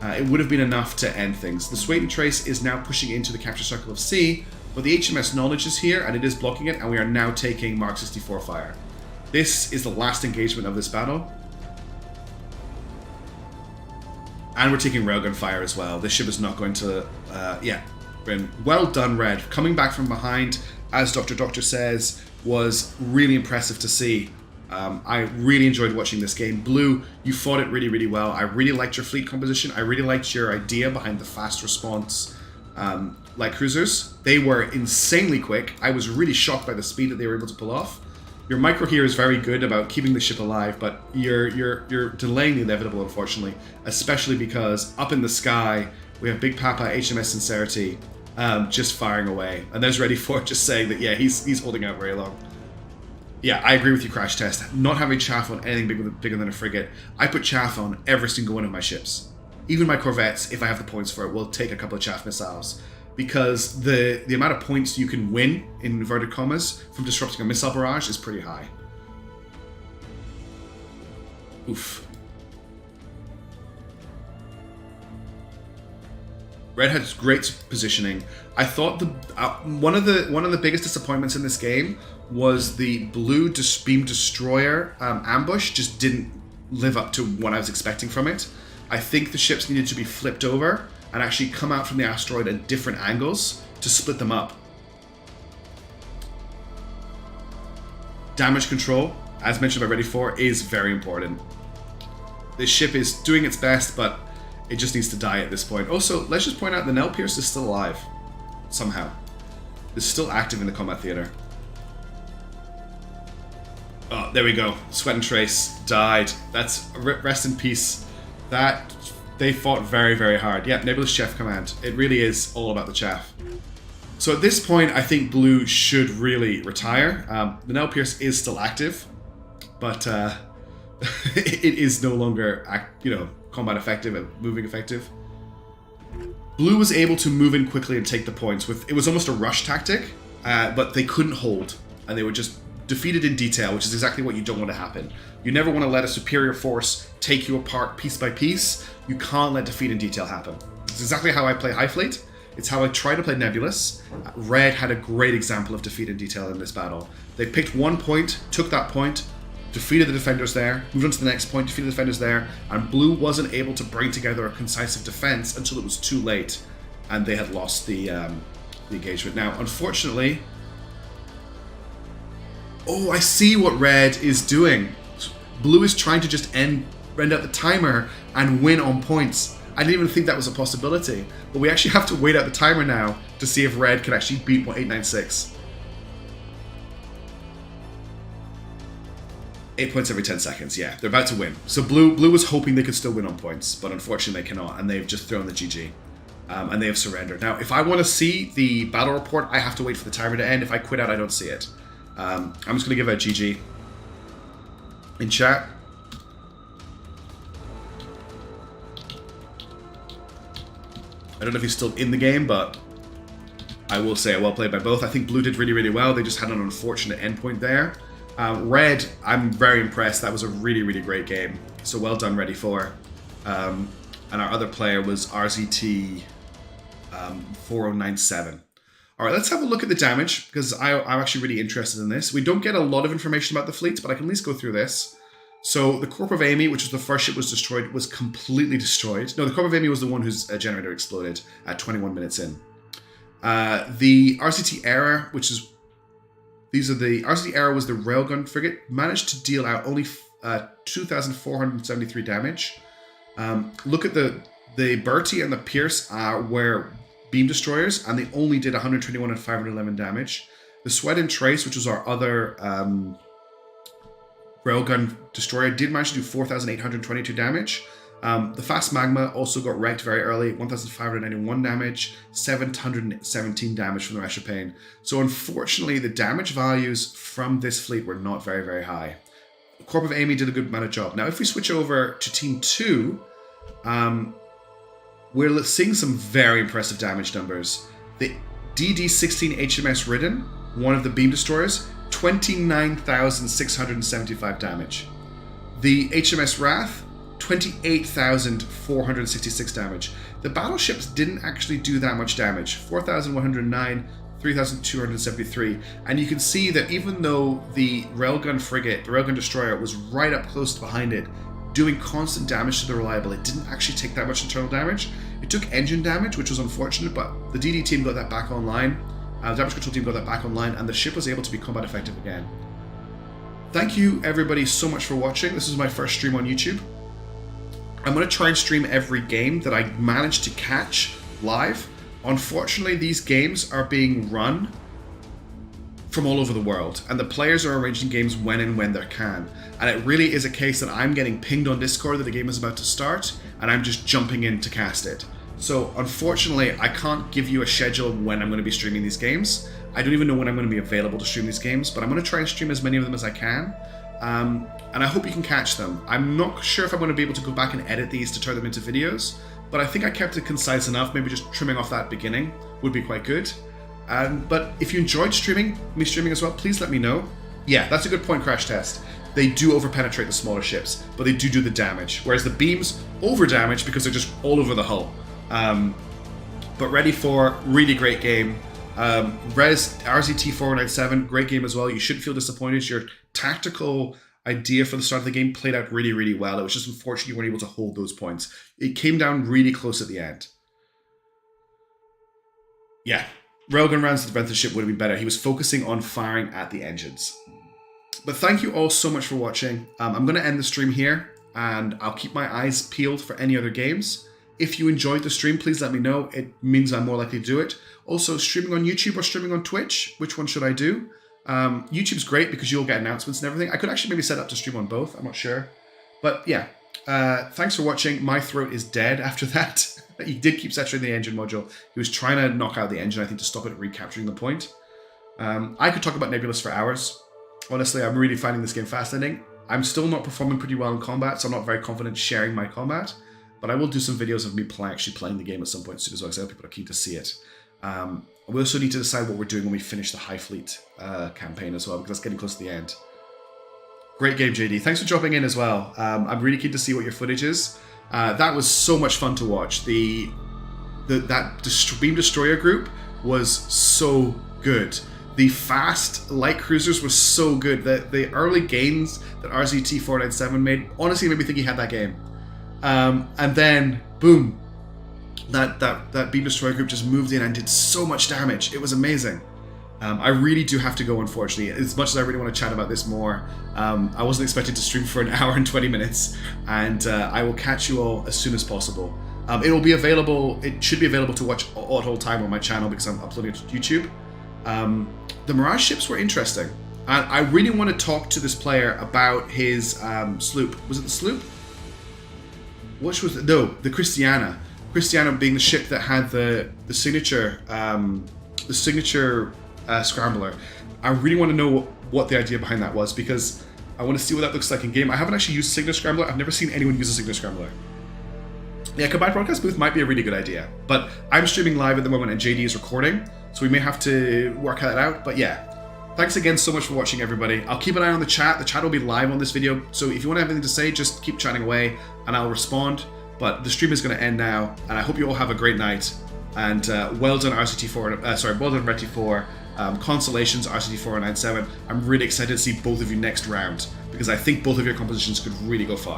It would have been enough to end things. The Swait and Trace is now pushing into the capture circle of C, but the HMS Knowledge is here, and it is blocking it, and we are now taking Mark 64 fire. This is the last engagement of this battle. And we're taking railgun fire as well. This ship is not going to... yeah. Well done, Red. Coming back from behind, as Doctor says, was really impressive to see. I really enjoyed watching this game. Blue, you fought it really, really well. I really liked your fleet composition. I really liked your idea behind the fast response light cruisers. They were insanely quick. I was really shocked by the speed that they were able to pull off. Your micro here is very good about keeping the ship alive, but you're delaying the inevitable, unfortunately, especially because up in the sky we have Big Papa HMS Sincerity just firing away, and there's Reti4 just saying that yeah, he's holding out very long. Yeah, I agree with you, Crash Test. Not having chaff on anything bigger than a frigate. I put chaff on every single one of my ships. Even my corvettes, if I have the points for it, will take a couple of chaff missiles. Because the amount of points you can win, in inverted commas, from disrupting a missile barrage is pretty high. Oof. Red had great positioning. I thought one of the biggest disappointments in this game was the blue beam destroyer ambush just didn't live up to what I was expecting from it. I think the ships needed to be flipped over and actually come out from the asteroid at different angles to split them up. Damage control, as mentioned by Reti4, is very important. This ship is doing its best, but it just needs to die at this point. Also, let's just point out the Nell Pierce is still alive. Somehow. It's still active in the combat theater. Oh, there we go. Sweat and Trace died. That's rest in peace. That they fought very, very hard. Yeah, Nebulous Chef Command. It really is all about the chaff. So at this point, I think Blue should really retire. The Nell Pierce is still active, but it is no longer, combat effective and moving effective. Blue was able to move in quickly and take the points. It was almost a rush tactic, but they couldn't hold, and they were just defeated in detail, which is exactly what you don't want to happen. You never want to let a superior force take you apart piece by piece. You can't let defeat in detail happen. It's exactly how I play High Fleet. It's how I try to play Nebulous. Red had a great example of defeat in detail in this battle. They picked one point, took that point, defeated the defenders there, moved on to the next point, defeated the defenders there, and Blue wasn't able to bring together a concisive defense until it was too late, and they had lost the engagement. Now, unfortunately... Oh, I see what Red is doing. Blue is trying to just end out the timer and win on points. I didn't even think that was a possibility. But we actually have to wait out the timer now to see if Red can actually beat 896. 8 points every 10 seconds, yeah. They're about to win. So Blue was hoping they could still win on points, but unfortunately they cannot, and they've just thrown the GG. And they have surrendered. Now, if I want to see the battle report, I have to wait for the timer to end. If I quit out, I don't see it. I'm just going to give a GG in chat. I don't know if he's still in the game, but I will say well played by both. I think Blue did really, really well. They just had an unfortunate endpoint there. Red, I'm very impressed. That was a really, really great game. So well done, Reti4. And our other player was RZT 4097. All right, let's have a look at the damage, because I'm actually really interested in this. We don't get a lot of information about the fleet, but I can at least go through this. So the Corp of Amy, which was the first ship was destroyed, was completely destroyed. No, the Corp of Amy was the one whose generator exploded at 21 minutes in. The RCT Era, which is... the RCT Era was the railgun frigate, managed to deal out only 2,473 damage. Look at the Bertie and the Pierce were beam destroyers, and they only did 121 and 511 damage. The Sweat and Trace, which was our other railgun destroyer, did manage to do 4,822 damage. The Fast Magma also got wrecked very early, 1,591 damage, 717 damage from the Mesh of Pain. So unfortunately, the damage values from this fleet were not very, very high. Corp of Amy did a good amount of job. Now, if we switch over to Team 2, we're seeing some very impressive damage numbers. The DD-16 HMS Ridden, one of the beam destroyers, 29,675 damage. The HMS Wrath, 28,466 damage. The battleships didn't actually do that much damage. 4,109, 3,273. And you can see that even though the railgun frigate, the railgun destroyer, was right up close behind it, doing constant damage to the Reliable, it didn't actually take that much internal damage. It took engine damage, which was unfortunate, but the DD team got that back online. The damage control team got that back online, and the ship was able to be combat effective again. Thank you everybody so much for watching. This is my first stream on YouTube. I'm going to try and stream every game that I manage to catch live. Unfortunately, these games are being run from all over the world, and the players are arranging games when they can. And it really is a case that I'm getting pinged on Discord that the game is about to start, and I'm just jumping in to cast it. So unfortunately, I can't give you a schedule of when I'm going to be streaming these games. I don't even know when I'm going to be available to stream these games, but I'm going to try and stream as many of them as I can. And I hope you can catch them. I'm not sure if I'm going to be able to go back and edit these to turn them into videos, but I think I kept it concise enough. Maybe just trimming off that beginning would be quite good. But if you enjoyed me streaming as well, please let me know. Yeah, that's a good point, Crash Test. They do over-penetrate the smaller ships, but they do the damage, whereas the beams over-damage because they're just all over the hull. But Reti4, really great game. RET4097, great game as well. You shouldn't feel disappointed. Your tactical idea for the start of the game played out really, really well. It was just unfortunate you weren't able to hold those points. It came down really close at the end. Yeah, railgun rounds to the the ship would have been better. He was focusing on firing at the engines. But thank you all so much for watching. I'm going to end the stream here, and I'll keep my eyes peeled for any other games. If you enjoyed the stream, please let me know. It means I'm more likely to do it. Also, streaming on YouTube or streaming on Twitch, which one should I do? YouTube's great because you'll get announcements and everything. I could actually maybe set up to stream on both. I'm not sure. But yeah, thanks for watching. My throat is dead after that. He did keep saturating the engine module. He was trying to knock out the engine, I think, to stop it recapturing the point. I could talk about Nebulous for hours. Honestly, I'm really finding this game fascinating. I'm still not performing pretty well in combat, so I'm not very confident sharing my combat. But I will do some videos of me actually playing the game at some point soon as well, because I know people are keen to see it. We also need to decide what we're doing when we finish the High Fleet campaign as well, because that's getting close to the end. Great game, JD. Thanks for dropping in as well. I'm really keen to see what your footage is. That was so much fun to watch. That Beam Destroyer group was so good. The fast light cruisers were so good. The early gains that RET497 made honestly made me think he had that game. And then, boom, that Beam Destroyer group just moved in and did so much damage. It was amazing. I really do have to go, unfortunately. As much as I really want to chat about this more, I wasn't expected to stream for an hour and 20 minutes, and I will catch you all as soon as possible. It will be available, it should be available to watch at all time on my channel because I'm uploading it to YouTube. The Mirage ships were interesting. And I really want to talk to this player about his sloop. Was it the sloop? Which was no, the Christiana. Christiana being the ship that had the signature scrambler. I really want to know what the idea behind that was, because I want to see what that looks like in game. I haven't actually used Signature Scrambler. I've never seen anyone use a Signature Scrambler. Yeah, combined broadcast booth might be a really good idea, but I'm streaming live at the moment and JD is recording, so we may have to work that out. But yeah, thanks again so much for watching, everybody. I'll keep an eye on the chat. The chat will be live on this video, so if you want to have anything to say, just keep chatting away and I'll respond. But the stream is going to end now, and I hope you all have a great night. And well done RCT4, well done Reti4. Consolations RCT4097. I'm really excited to see both of you next round because I think both of your compositions could really go far.